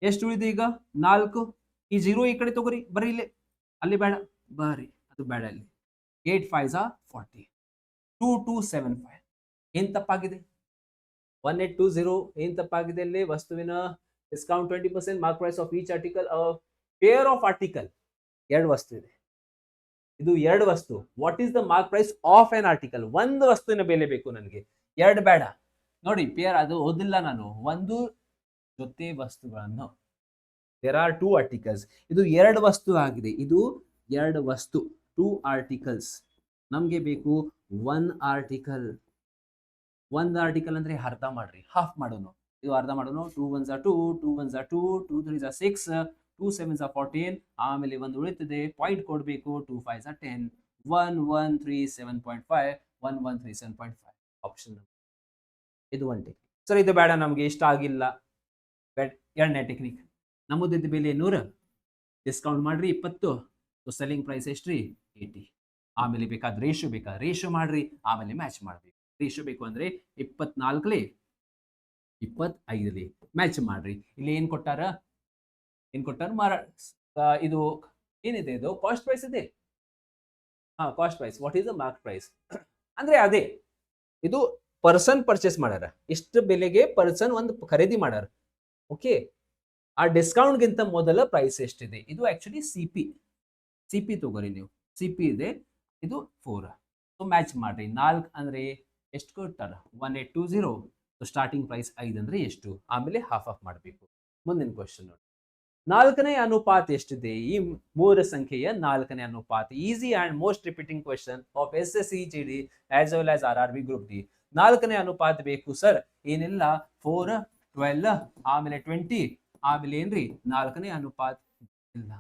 ಎಷ್ಟು ಉಳಿದು ಈಗ? 4. ಈ 0 ಈ ಕಡೆ ತಗೋರಿ, ಬರ್ರಿ ಇಲ್ಲಿ, ಅಲ್ಲಿ ಬೇಡ, ಬರ್ರಿ, ಅದು ಬೇಡ ಇಲ್ಲಿ. 8 5 40, 2275. ಏನ್ ತಪ್ಪಾಗಿದೆ? 1820 ಏನ್ ತಪ್ಪಾಗಿದೆ? ಇಲ್ಲಿ ವಸ್ತುವಿನ discount 20%, mark price of each article, pair of article. ಎರಡು ವಸ್ತು ಇದೆ, ಇದು ಎರಡು ವಸ್ತು. What is the mark price of an article? ಒಂದು ವಸ್ತುವಿನ ಬೆಲೆ ಬೇಕು ನನಗೆ, ಎರಡು ಬೇಡ. ನೋಡಿ ಪೇರ್ ಅದು ಓದಿಲ್ಲ ನಾನು. ಒಂದು ಜೊತೆ ವಸ್ತುಗಳನ್ನು, ದೇರ್ ಆರ್ 2 ಆರ್ಟಿಕಲ್ಸ್. ಇದು ಎರಡು ವಸ್ತು ಆಗಿದೆ, ಇದು ಎರಡು ವಸ್ತು, 2 ಆರ್ಟಿಕಲ್ಸ್. ನಮ್ಗೆ ಬೇಕು 1 ಆರ್ಟಿಕಲ್. 1 ಆರ್ಟಿಕಲ್ ಅಂದ್ರೆ ಅರ್ಧ ಮಾಡ್ರಿ, ಹಾಫ್ ಮಾಡೋಣ. ಇದು ಅರ್ಧ ಮಾಡೋಣ. 2 1 2, 2 1 2, 2 3 6, 2 7 14. ಆಮೇಲೆ ಒಂದು ಉಳಿತದೆ, ಪಾಯಿಂಟ್ ಕೊಡಬೇಕು. 2 5 10, 1 1 3 7.5, 1 1 3 7.5. ಆಪ್ಷನ್ ಇದು ಒಂದು ಟೆಕ್ನಿಕ್. ಸರ್ ಇದು ಬೇಡ, ನಮ್ಗೆ ಇಷ್ಟ ಆಗಿಲ್ಲ. ಎರಡನೇ ಟೆಕ್ನಿಕ್, ನಮೂದಿತ ಬೆಲೆ 100, ಡಿಸ್ಕೌಂಟ್ ಮಾಡ್ರಿ 20, ಸೆಲ್ಲಿಂಗ್ ಪ್ರೈಸ್ ಎಷ್ಟ್ರಿ? 80. ಆಮೇಲೆ ಬೇಕಾದ ರೇಷಿಯೋ ರೇಷಿಯೋ ಮಾಡ್ರಿ, ಆಮೇಲೆ ಮ್ಯಾಚ್ ಮಾಡ್ಬೇಕು. ರೇಷಿಯೋ ಬೇಕು ಅಂದ್ರೆ 24 25 ಮ್ಯಾಚ್ ಮಾಡ್ರಿ. ಇಲ್ಲಿ ಏನ್ ಕೊಟ್ಟಾರ? ಇದು ಏನಿದೆ? ಇದು ಕಾಸ್ಟ್ ಪ್ರೈಸ್ ಇದೆ. Cost price. What is the mark price? ಅಂದ್ರೆ ಅದೇ, ಇದು ಪರ್ಸನ್ ಪರ್ಚೇಸ್ ಮಾಡ್ಯಾರ, ಇಷ್ಟು ಬೆಲೆಗೆ ಪರ್ಸನ್ ಒಂದು ಖರೀದಿ ಮಾಡ್ಯಾರ. ಓಕೆ, ಆ ಡಿಸ್ಕೌಂಟ್ ಗಿಂತ ಮೊದಲ ಪ್ರೈಸ್ ಎಷ್ಟಿದೆ? ಇದು ಆಕ್ಚುಲಿ ಸಿ ಪಿ ತಗೋರಿ ನೀವು. ಸಿ ಪಿ ಇದೆ, ಇದು 4. ಸೊ ಮ್ಯಾಚ್ ಮಾಡ್ರಿ. 4 ಅಂದ್ರೆ ಎಷ್ಟು ಕೊಟ್ಟಾರ? 1820. ಸ್ಟಾರ್ಟಿಂಗ್ ಪ್ರೈಸ್ 5 ಅಂದ್ರೆ ಎಷ್ಟು? ಆಮೇಲೆ ಹಾಫ್ ಆಫ್ ಮಾಡಬೇಕು. ಮುಂದಿನ ಕ್ವಶನ್ ನೋಡಿ. 4ನೇ ಅನುಪಾತ ಎಷ್ಟಿದೆ? ಈ 3 ಸಂಖ್ಯೆಯ 4ನೇ ಅನುಪಾತ. Easy and most repeating question of SSC GD as well as RRB group D. 4ನೇ ಅನುಪಾತ ಬೇಕು ಸರ್. ಏನಿಲ್ಲ, 4 12 ಆಮೇಲೆ 20 ಆಮೇಲೆ ಏನ್ರಿ? 4ನೇ ಅನುಪಾತ ಇಲ್ಲ.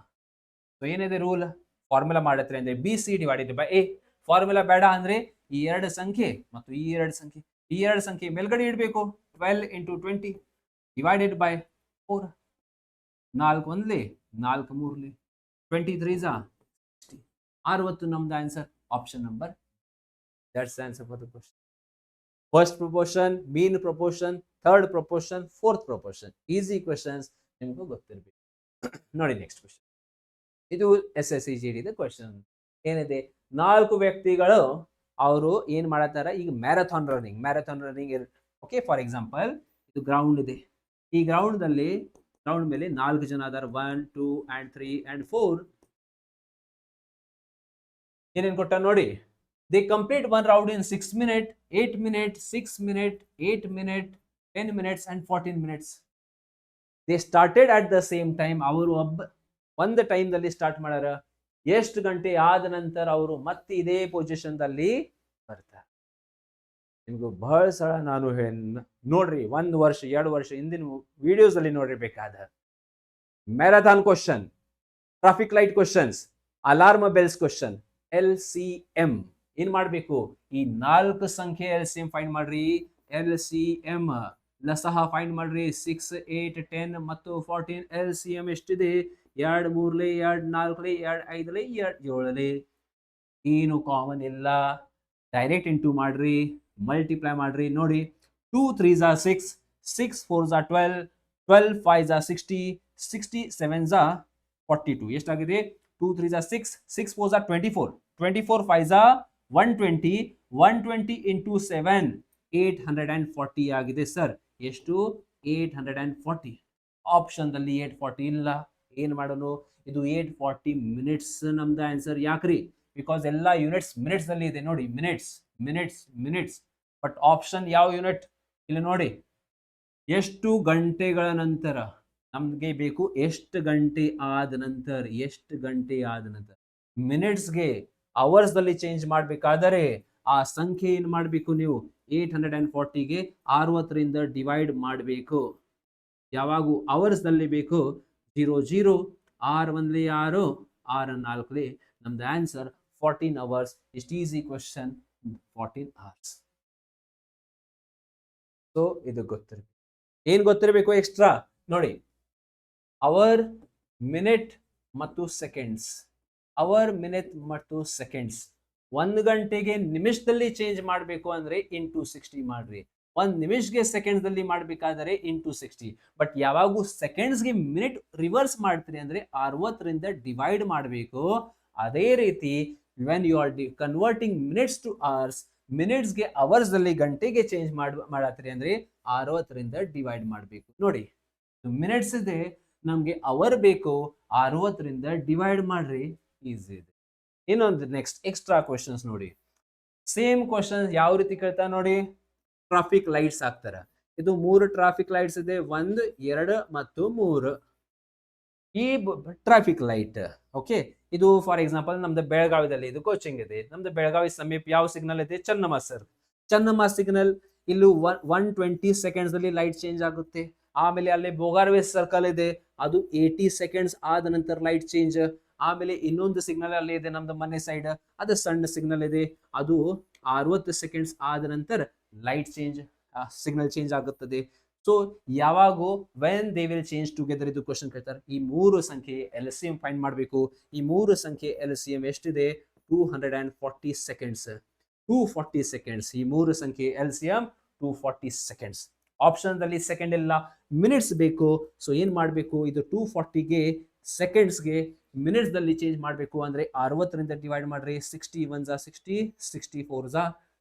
ಸೊ ಏನಿದೆ ರೂಲ್? ಫಾರ್ಮುಲಾ ಮಾಡತ್ರಿ ಅಂದ್ರೆ BC divided by A. Formula ಬೇಡ ಅಂದ್ರೆ ಈ ಎರಡು ಸಂಖ್ಯೆ ಮತ್ತು ಈ ಎರಡು ಸಂಖ್ಯೆ ಮೇಲ್ಗಡೆ ಇಡಬೇಕು. 12 into 20 ಡಿವೈಡೆಡ್ ಬೈ 4. 4 ಒಂದ್ಲಿ, 4 ಮೂರ್ಲಿ, 23 60. 60 ನಮ್ದು answer. Option number, that's answer for the question. First proportion, mean proportion, third proportion, fourth proportion. Easy questions, ನಿಮ್ಗೂ ಗೊತ್ತಿರಬೇಕು. ನೋಡಿ ನೆಕ್ಸ್ಟ್ ಕ್ವಶನ್. ಇದು SSC GD ಕ್ವಶನ್. ಏನಿದೆ? 4 ವ್ಯಕ್ತಿಗಳು ಅವರು ಏನ್ ಮಾಡತ್ತಾರ? ಈಗ marathon running. Okay, for example ಇದು ಗ್ರೌಂಡ್ ಇದೆ. ಈ ಗ್ರೌಂಡ್ ಮೇಲೆ 4 ಜನ ಅದಾರ. 1 2 and 3 and 4. ಏನೇನ್ ಕೊಟ್ಟ ನೋಡಿ. They complete 1 round in 6 minutes, 8 minutes, 6 minutes, 8 minutes, 10 minutes and 14 minutes. They started at the same time. ಅವರು ಒಂದು ಟೈಮ್ ದಲ್ಲಿ ಸ್ಟಾರ್ಟ್ ಮಾಡ್ಯಾರ. ಎಷ್ಟು ಗಂಟೆ ಆದ ನಂತರ ಅವರು ಮತ್ತೆ ಇದೇ ಪೊಸಿಷನ್ ದಲ್ಲಿ ಬರ್ತಾರೆ? ನಿಮ್ಗೂ ಬಹಳ ಸಲ ನಾನು ನೋಡ್ರಿ, 1 ವರ್ಷ 2 ವರ್ಷ ಹಿಂದಿನ ವಿಡಿಯೋಸ್ ಅಲ್ಲಿ ನೋಡ್ರಿ ಬೇಕಾದ marathon question, traffic light questions, alarm bells question, LCM. ಏನ್ ಮಾಡ್ಬೇಕು? ಈ 4 ಸಂಖ್ಯೆ LCM ಫೈಂಡ್ ಮಾಡ್ರಿ. LCM ಲಸಹ ಫೈಂಡ್ ಮಾಡ್ರಿ. 6 8 10 ಮತ್ತು 14 LCM ಎಷ್ಟಿದೆ? 2 3 2 4 2 5 2 7. ಏನು ಕಾಮನ್ ಇಲ್ಲ. ಡೈರೆಕ್ಟ್ ಇಂಟು ಮಾಡ್ರಿ, ಮಲ್ಟಿಪ್ಲೈ ಮಾಡ್ರಿ. ನೋಡಿ 2 3s are 6, 6 4s are 12, 12 5s are 60, 60 7s are 42. ಎಷ್ಟಾಗಿದೆ? 2 3s are 6, 6 4s are 24, 24 5s are 120, 120 into 7 840 ಆಗಿದೆ ಸರ್. ಎಷ್ಟು? 840. ಆಪ್ಷನ್ ದಲ್ಲಿ 840 ಇಲ್ಲ. ಏನ್ ಮಾಡೋಣ? ಇದು 840 ಮಿನಿಟ್ಸ್ ನಮ್ದು ಆನ್ಸರ್. ಯಾಕ್ರಿ? ಬಿಕಾಸ್ ಎಲ್ಲ ಯೂನಿಟ್ಸ್ ಮಿನಿಟ್ಸ್ ಅಲ್ಲಿ ಇದೆ ನೋಡಿ. Minutes minutes minutes. But option ಯಾವ ಯೂನಿಟ್? ಇಲ್ಲಿ ನೋಡಿ, ಎಷ್ಟು ಗಂಟೆಗಳ ನಂತರ ನಮ್ಗೆ ಬೇಕು? ಎಷ್ಟು ಗಂಟೆ ಆದ ನಂತರ, ಎಷ್ಟು ಗಂಟೆ ಆದ ನಂತರ. ಮಿನಿಟ್ಸ್ಗೆ ಅವರ್ಸ್ ದಲ್ಲಿ ಚೇಂಜ್ ಮಾಡಬೇಕಾದರೆ ಆ ಸಂಖ್ಯೆ ಏನ್ ಮಾಡಬೇಕು ನೀವು? 840ಗೆ 60ರಿಂದ ಡಿವೈಡ್ ಮಾಡಬೇಕು. ಯಾವಾಗೂ ಅವರ್ಸ್ ದಲ್ಲಿ ಬೇಕು? 0 0 6 1 6 6 4 ನಮ್ದು ಆನ್ಸರ್ 14 hours. ಇಷ್ಟು ಈಸಿ ಕ್ವಶನ್. 14 hours. ಸೊ ಇದು ಗೊತ್ತಿರಬೇಕು. ಏನ್ ಗೊತ್ತಿರಬೇಕು ಎಕ್ಸ್ಟ್ರಾ? ನೋಡಿ, ಅವರ್, ಮಿನಿಟ್ ಮತ್ತು ಸೆಕೆಂಡ್ಸ್. ಅವರ್, ಮಿನಿಟ್ ಮತ್ತು ಸೆಕೆಂಡ್ಸ್. 1 ಗಂಟೆಗೆ ನಿಮಿಷದಲ್ಲಿ ಚೇಂಜ್ ಮಾಡಬೇಕು ಅಂದ್ರೆ ಇಂಟು 60 ಮಾಡ್ರಿ. 1 ನಿಮಿಷಗೆ ಸೆಕೆಂಡ್ಸ್ ದಲ್ಲಿ ಮಾಡಬೇಕಾದರೆ ಇಂಟು 60. ಬಟ್ ಯಾವಾಗೂ ಸೆಕೆಂಡ್ಸ್ಗೆ ಮಿನಿಟ್ ರಿವರ್ಸ್ ಮಾಡ್ತೀರಿ ಅಂದ್ರೆ 60ರಿಂದ ಡಿವೈಡ್ ಮಾಡಬೇಕು. ಅದೇ ರೀತಿ when you are converting minutes to hours, ಮಿನಿಟ್ಸ್ಗೆ ಅವರ್ಸ್ ಅಲ್ಲಿ ಗಂಟೆಗೆ ಚೇಂಜ್ ಮಾಡತ್ತೀರಿ ಅಂದ್ರೆ 60ರಿಂದ ಡಿವೈಡ್ ಮಾಡಬೇಕು. ನೋಡಿ, ಮಿನಿಟ್ಸ್ ಇದೆ, ನಮ್ಗೆ ಅವರ್ ಬೇಕು, 60ರಿಂದ ಡಿವೈಡ್ ಮಾಡ್ರಿ. ಈಸಿ ಇದೆ. ಇನ್ನೊಂದು ನೆಕ್ಸ್ಟ್ ಎಕ್ಸ್ಟ್ರಾ ಕ್ವಶನ್ಸ್ ನೋಡಿ. ಸೇಮ್ ಕ್ವಶನ್ ಯಾವ ರೀತಿ ಕೇಳ್ತಾ ನೋಡಿ. ಟ್ರಾಫಿಕ್ ಲೈಟ್ಸ್ ಹಾಕ್ತಾರ. ಇದು 3 ಟ್ರಾಫಿಕ್ ಲೈಟ್ಸ್ ಇದೆ, 1 2 ಮತ್ತು 3. ಈ ಟ್ರಾಫಿಕ್ ಲೈಟ್, ಓಕೆ, ಇದು ಫಾರ್ ಎಕ್ಸಾಂಪಲ್ ನಮ್ದು ಬೆಳಗಾವಿದಲ್ಲಿ ಇದು ಕೋಚಿಂಗ್ ಇದೆ. ನಮ್ದು ಬೆಳಗಾವಿ ಸಮೀಪ ಯಾವ ಸಿಗ್ನಲ್ ಇದೆ? ಚನ್ನಮ್ಮ ಸರ್. ಚನ್ನಮ್ಮ ಸಿಗ್ನಲ್. ಇಲ್ಲಿ 120 ಸೆಕೆಂಡ್ಸ್ ಅಲ್ಲಿ ಲೈಟ್ ಚೇಂಜ್ ಆಗುತ್ತೆ. ಆಮೇಲೆ ಅಲ್ಲಿ ಬೋಗಾರ್ವೆ ಸರ್ಕಲ್ ಇದೆ, ಅದು 80 ಸೆಕೆಂಡ್ಸ್ ಆದ ನಂತರ ಲೈಟ್ ಚೇಂಜ್. ಆಮೇಲೆ ಇನ್ನೊಂದು ಸಿಗ್ನಲ್ ಅಲ್ಲಿ ಇದೆ ನಮ್ದು ಮನೆ ಸೈಡ್, ಅದು ಸಣ್ಣ ಸಿಗ್ನಲ್ ಇದೆ, ಅದು 60 ಸೆಕೆಂಡ್ಸ್ ಆದ ನಂತರ ಲೈಟ್ ಚೇಂಜ್, ಸಿಗ್ನಲ್ ಚೇಂಜ್ ಆಗುತ್ತದೆ. ಸೊ ಯಾವಾಗೂ when they will change together ಇದು ಕ್ವಶನ್ ಕೇಳ್ತಾರೆ. ಈ 3 ಸಂಖ್ಯೆ LCM ಫೈಂಡ್ ಮಾಡಬೇಕು. ಈ 3 ಸಂಖ್ಯೆ LCM ಎಷ್ಟಿದೆ? 240 ಸೆಕೆಂಡ್ಸ್. 240 ಸೆಕೆಂಡ್ಸ್. ಈ 3 ಸಂಖ್ಯೆ LCM 240 ಸೆಕೆಂಡ್ಸ್. ಆಪ್ಷನ್ ದಲ್ಲಿ ಸೆಕೆಂಡ್ ಇಲ್ಲ, ಮಿನಿಟ್ಸ್ ಬೇಕು. ಸೊ ಏನ್ ಮಾಡಬೇಕು? ಇದು 240ಗೆ ಸೆಕೆಂಡ್ಸ್ಗೆ ಮಿನಿಟ್ಸ್ ದಲ್ಲಿ ಚೇಂಜ್ ಮಾಡಬೇಕು ಅಂದ್ರೆ 60ರಿಂದ ಡಿವೈಡ್ ಮಾಡ್ರಿ. 60 1s are 60, 60 4s are,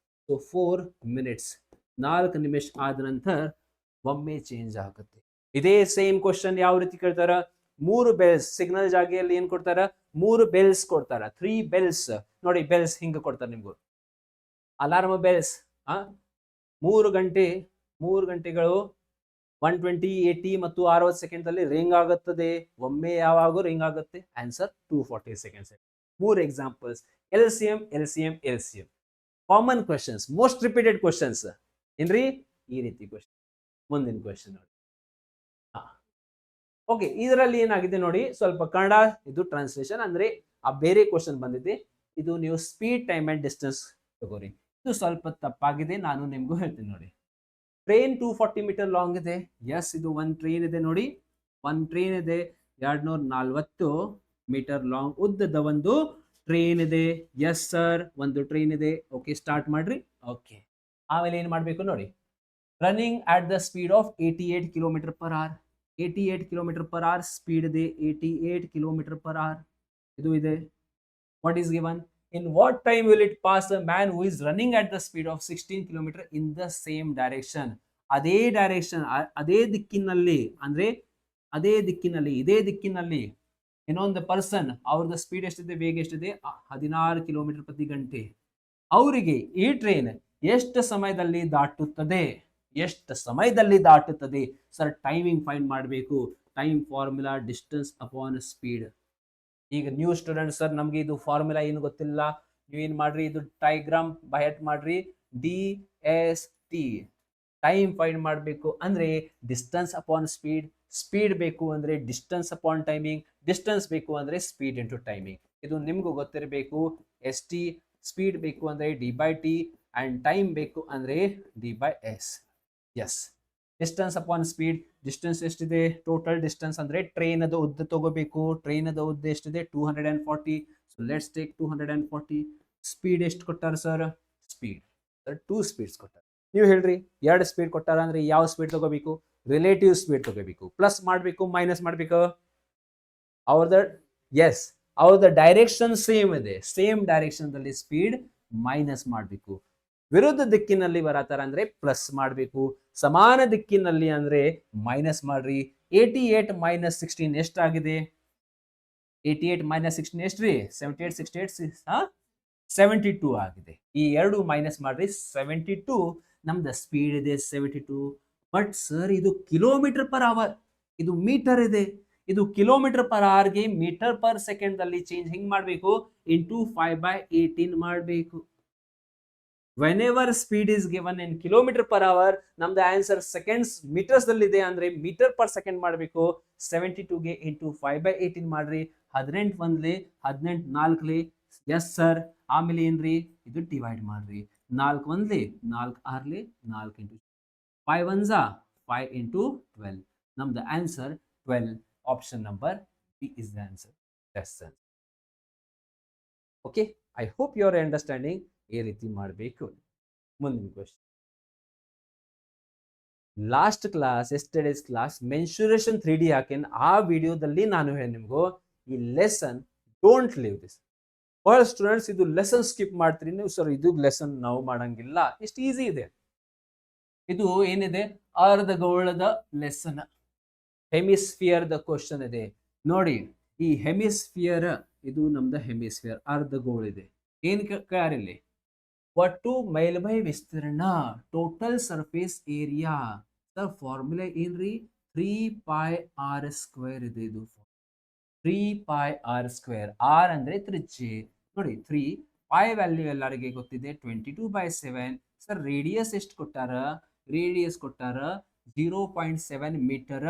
so 4 minutes. 4 ನಿಮಿಷ ಆದ ನಂತರ ಒಮ್ಮೆ ಚೇಂಜ್ ಆಗುತ್ತೆ. ಇದೇ ಸೇಮ್ ಕ್ವಶನ್ ಯಾವ ರೀತಿ ಕೇಳ್ತಾರ? 3 ಬೆಲ್ಸ್ ಸಿಗ್ನಲ್ ಜಾಗೆಯಲ್ಲಿ ಏನ್ ಕೊಡ್ತಾರ? 3 ಬೆಲ್ಸ್ ಕೊಡ್ತಾರ. 3 ಬೆಲ್ಸ್. ನೋಡಿ, ಬೆಲ್ಸ್ ಹಿಂಗ ಕೊಡ್ತಾರ ನಿಮ್ಗೂ. Alarm bells. 3 ಗಂಟೆಗಳು 120 80 ಮತ್ತು 60 ಸೆಕೆಂಡ್ ಅಲ್ಲಿ ರಿಂಗ್ ಆಗುತ್ತದೆ. ಒಮ್ಮೆ ಯಾವಾಗ ರಿಂಗ್ ಆಗುತ್ತೆ? Answer 240 seconds. 3 examples. LCM. Common questions, most repeated questions ಏನ್ರಿ? ಈ ರೀತಿ ಕ್ವಶನ್. ಮುಂದಿನ ಕ್ವಶನ್ ನೋಡಿ. ಓಕೆ, ಇದರಲ್ಲಿ ಏನಾಗಿದೆ ನೋಡಿ, ಸ್ವಲ್ಪ ಕನ್ನಡ ಇದು ಟ್ರಾನ್ಸ್ಲೇಷನ್ ಅಂದ್ರೆ ಆ ಬೇರೆ ಕ್ವಶನ್ ಬಂದಿದೆ. ಇದು ನೀವು ಸ್ಪೀಡ್, ಟೈಮ್ ಅಂಡ್ ಡಿಸ್ಟೆನ್ಸ್ ತಗೋರಿ. ಇದು ಸ್ವಲ್ಪ ತಪ್ಪಾಗಿದೆ, ನಾನು ನಿಮ್ಗೂ ಹೇಳ್ತೀನಿ ನೋಡಿ. ಟ್ರೈನ್ 240 ಮೀಟರ್ ಲಾಂಗ್ ಇದೆ. ಎಸ್, ಇದು ಒಂದು ಟ್ರೈನ್ ಇದೆ ನೋಡಿ. ಒಂದು ಟ್ರೈನ್ ಇದೆ 240 ಮೀಟರ್ ಲಾಂಗ್ ಉದ್ದದ ಒಂದು ಟ್ರೈನ್ ಇದೆ. ಎಸ್ ಸರ್, ಒಂದು ಟ್ರೈನ್ ಇದೆ. ಓಕೆ, ಸ್ಟಾರ್ಟ್ ಮಾಡ್ರಿ. ಓಕೆ, ಆಮೇಲೆ ಏನ್ ಮಾಡ್ಬೇಕು ನೋಡಿ. Running at the speed of 88 kilometer per hour. 88 kilometer per hour speed ಇದೆ. 88 ಕಿಲೋಮೀಟರ್ ಪರ್ ಅವರ್ ಇದು ಇದೆ. What is given? In what time will it pass a man who is running at the speed of 16 km in the same direction? ಅದೇ ಡೈರೆಕ್ಷನ್, ಅದೇ ದಿಕ್ಕಿನಲ್ಲಿ, ಅಂದ್ರೆ ಅದೇ ದಿಕ್ಕಿನಲ್ಲಿ, ಇದೇ ದಿಕ್ಕಿನಲ್ಲಿ ಇನ್ನೊಂದು ಪರ್ಸನ್, ಅವ್ರದ್ದು ಸ್ಪೀಡ್ ಎಷ್ಟಿದೆ, ವೇಗ ಎಷ್ಟಿದೆ? 16 ಕಿಲೋಮೀಟರ್ ಪ್ರತಿ ಗಂಟೆ. ಅವರಿಗೆ ಈ ಟ್ರೈನ್ ಎಷ್ಟು ಸಮಯದಲ್ಲಿ ದಾಟುತ್ತದೆ? ಎಷ್ಟು ಸಮಯದಲ್ಲಿ ದಾಟುತ್ತದೆ ಸರ್? ಟೈಮಿಂಗ್ ಫೈಂಡ್ ಮಾಡಬೇಕು. Time formula distance upon speed. ಈಗ ನ್ಯೂ ಸ್ಟೂಡೆಂಟ್ ಸರ್, ನಮ್ಗೆ ಇದು ಫಾರ್ಮುಲಾ ಏನು ಗೊತ್ತಿಲ್ಲ. ನೀವೇನ್ ಮಾಡ್ರಿ, ಇದು ಡೈಗ್ರಾಮ್ ಬಯಟ್ ಮಾಡ್ರಿ. DST. ಟೈಮ್ ಫೈಂಡ್ ಮಾಡಬೇಕು ಅಂದ್ರೆ ಡಿಸ್ಟೆನ್ಸ್ ಅಪಾನ್ ಸ್ಪೀಡ್. ಸ್ಪೀಡ್ ಬೇಕು ಅಂದ್ರೆ ಡಿಸ್ಟೆನ್ಸ್ ಅಪಾನ್ ಟೈಮಿಂಗ್. ಡಿಸ್ಟೆನ್ಸ್ ಬೇಕು ಅಂದ್ರೆ ಸ್ಪೀಡ್ ಇಂಟು ಟೈಮಿಂಗ್. ಇದು ನಿಮ್ಗೂ ಗೊತ್ತಿರಬೇಕು. ST. ಸ್ಪೀಡ್ ಬೇಕು ಅಂದ್ರೆ D/T ಅಂಡ್ ಟೈಮ್ ಬೇಕು ಅಂದ್ರೆ D/S. Yes, distance upon speed. Distance ಎಷ್ಟಿದೆ? ಟೋಟಲ್ ಡಿಸ್ಟೆನ್ಸ್ ಅಂದ್ರೆ ಟ್ರೈನ್ ಅದು ಉದ್ದ ತಗೋಬೇಕು. ಟ್ರೈನ್ ಅದು ಉದ್ದ ಎಷ್ಟಿದೆ? 240. So let's take 240. ಸ್ಪೀಡ್ ಎಷ್ಟು ಕೊಟ್ಟಾರ ಸರ್? ಸ್ಪೀಡ್ ಸರ್ 2 ಸ್ಪೀಡ್ಸ್ ಕೊಟ್ಟಾರ. ನೀವು ಹೇಳ್ರಿ 2 ಸ್ಪೀಡ್ ಕೊಟ್ಟಾರ ಅಂದ್ರೆ ಯಾವ ಸ್ಪೀಡ್ ತಗೋಬೇಕು? ರಿಲೇಟಿವ್ ಸ್ಪೀಡ್ ತಗೋಬೇಕು. ಪ್ಲಸ್ ಮಾಡಬೇಕು, ಮೈನಸ್ ಮಾಡಬೇಕು? ಅವ್ರದ ಎಸ್, ಅವ್ರದ ಡೈರೆಕ್ಷನ್ ಸೇಮ್ ಇದೆ. ಸೇಮ್ ಡೈರೆಕ್ಷನ್ ದಲ್ಲಿ ಸ್ಪೀಡ್ ಮೈನಸ್ ಮಾಡಬೇಕು. ವಿರುದ್ಧ ದಿಕ್ಕಿನಲ್ಲಿ ಬರತ್ತಾರ ಅಂದ್ರೆ ಪ್ಲಸ್ ಮಾಡಬೇಕು. ಸಮಾನ ದಿಕ್ಕಿನಲ್ಲಿ ಅಂದ್ರೆ ಮೈನಸ್ ಮಾಡ್ರಿ. 88 ಮೈನಸ್ 16 ಎಷ್ಟಾಗಿದೆ? 88 ಮೈನಸ್ 16 ಎಷ್ಟ್ರಿ? 78 68 72 ಆಗಿದೆ. ಈ ಎರಡು ಮೈನಸ್ ಮಾಡ್ರಿ. 72 ನಮ್ದು ಸ್ಪೀಡ್ ಇದೆ 72. ಬಟ್ ಸರ್ ಇದು ಕಿಲೋಮೀಟರ್ ಪರ್ ಅವರ್, ಇದು ಮೀಟರ್ ಇದೆ. ಇದು ಕಿಲೋಮೀಟರ್ ಪರ್ ಅವರ್ಗೆ ಮೀಟರ್ ಪರ್ ಸೆಕೆಂಡ್ ಅಲ್ಲಿ ಚೇಂಜ್ ಹಿಂಗ್ ಮಾಡಬೇಕು, ಇಂಟು 5/18 ಮಾಡಬೇಕು. whenever speed is given in kilometer per hour, ನಮ್ದು ಆನ್ಸರ್ ಸೆಕೆಂಡ್ಸ್ ಮೀಟರ್ಸ್ ದಲ್ಲಿ ಇದೆ ಅಂದ್ರೆ ಮೀಟರ್ ಪರ್ ಸೆಕೆಂಡ್ ಮಾಡಬೇಕು. 72 ಗೆ ಇಂಟು 5/18 ಮಾಡ್ರಿ. 18 ಒಂದ್ಲಿ 18 ನಾಲ್ಕಲಿ, ಎಸ್ ಸರ್. ಆಮೇಲೆ ಏನ್ರಿ? ಇದು ಡಿವೈಡ್ ಮಾಡ್ರಿ. 4 ಒಂದ್ಲಿ 4 ಆರ್ಲಿ 4 ಇಂಟು 5 ಒನ್ಸ 5 ಇಂಟು 12. ನಮ್ದು answer 12. Option number B is the answer. Okay, I hope you are understanding. ಈ ರೀತಿ ಮಾಡಬೇಕು. ಮುಂದಿನ question. Last class, yesterday's class mensuration 3D ಹಾಕೇನ್. ಆ ವಿಡಿಯೋದಲ್ಲಿ ನಾನು ಹೇಳಿ ನಿಮ್ಗೂ ಈ ಲೆಸನ್ ಡೋಂಟ್ ಲೀವ್ ದಿಸ್. ಬಹಳ ಸ್ಟೂಡೆಂಟ್ಸ್ ಇದು ಲೆಸನ್ ಸ್ಕಿಪ್ ಮಾಡ್ತೀರಿ ನೀವು. ಸರ್ ಇದು ಲೆಸನ್ ನಾವು ಮಾಡಂಗಿಲ್ಲ, ಇಷ್ಟು ಈಸಿ ಇದೆ. ಇದು ಏನಿದೆ? ಅರ್ಧಗೋಳದ ಲೆಸನ್, ಹೆಮಿಸ್ಫಿಯರ್ ದ ಕ್ವಶನ್ ಇದೆ ನೋಡಿ. ಈ ಹೆಮಿಸ್ಫಿಯರ್ ಇದು ನಮ್ದು ಹೆಮಿಸ್ಫಿಯರ್, ಅರ್ಧಗೋಳ ಇದೆ. ಏನ್ ಕೇಳಿಲ್ಲಿ? ಒಟ್ಟು ಮೇಲ್ಮೈ ವಿಸ್ತೀರ್ಣ, total surface area. Sir formula ಏನ್ರಿ? 3πr² ಇದೆ. ಇದು 3πr². ಆರ್ ಅಂದ್ರೆ ತ್ರಿಜ್ಯೆ ನೋಡಿ. 3 π ವ್ಯಾಲ್ಯೂ ಎಲ್ಲರಿಗೆ ಗೊತ್ತಿದೆ, 22/7. ಸರ್ ರೇಡಿಯಸ್ ಎಷ್ಟು ಕೊಟ್ಟಾರ? ರೇಡಿಯಸ್ ಕೊಟ್ಟಾರ 0.7 ಮೀಟರ್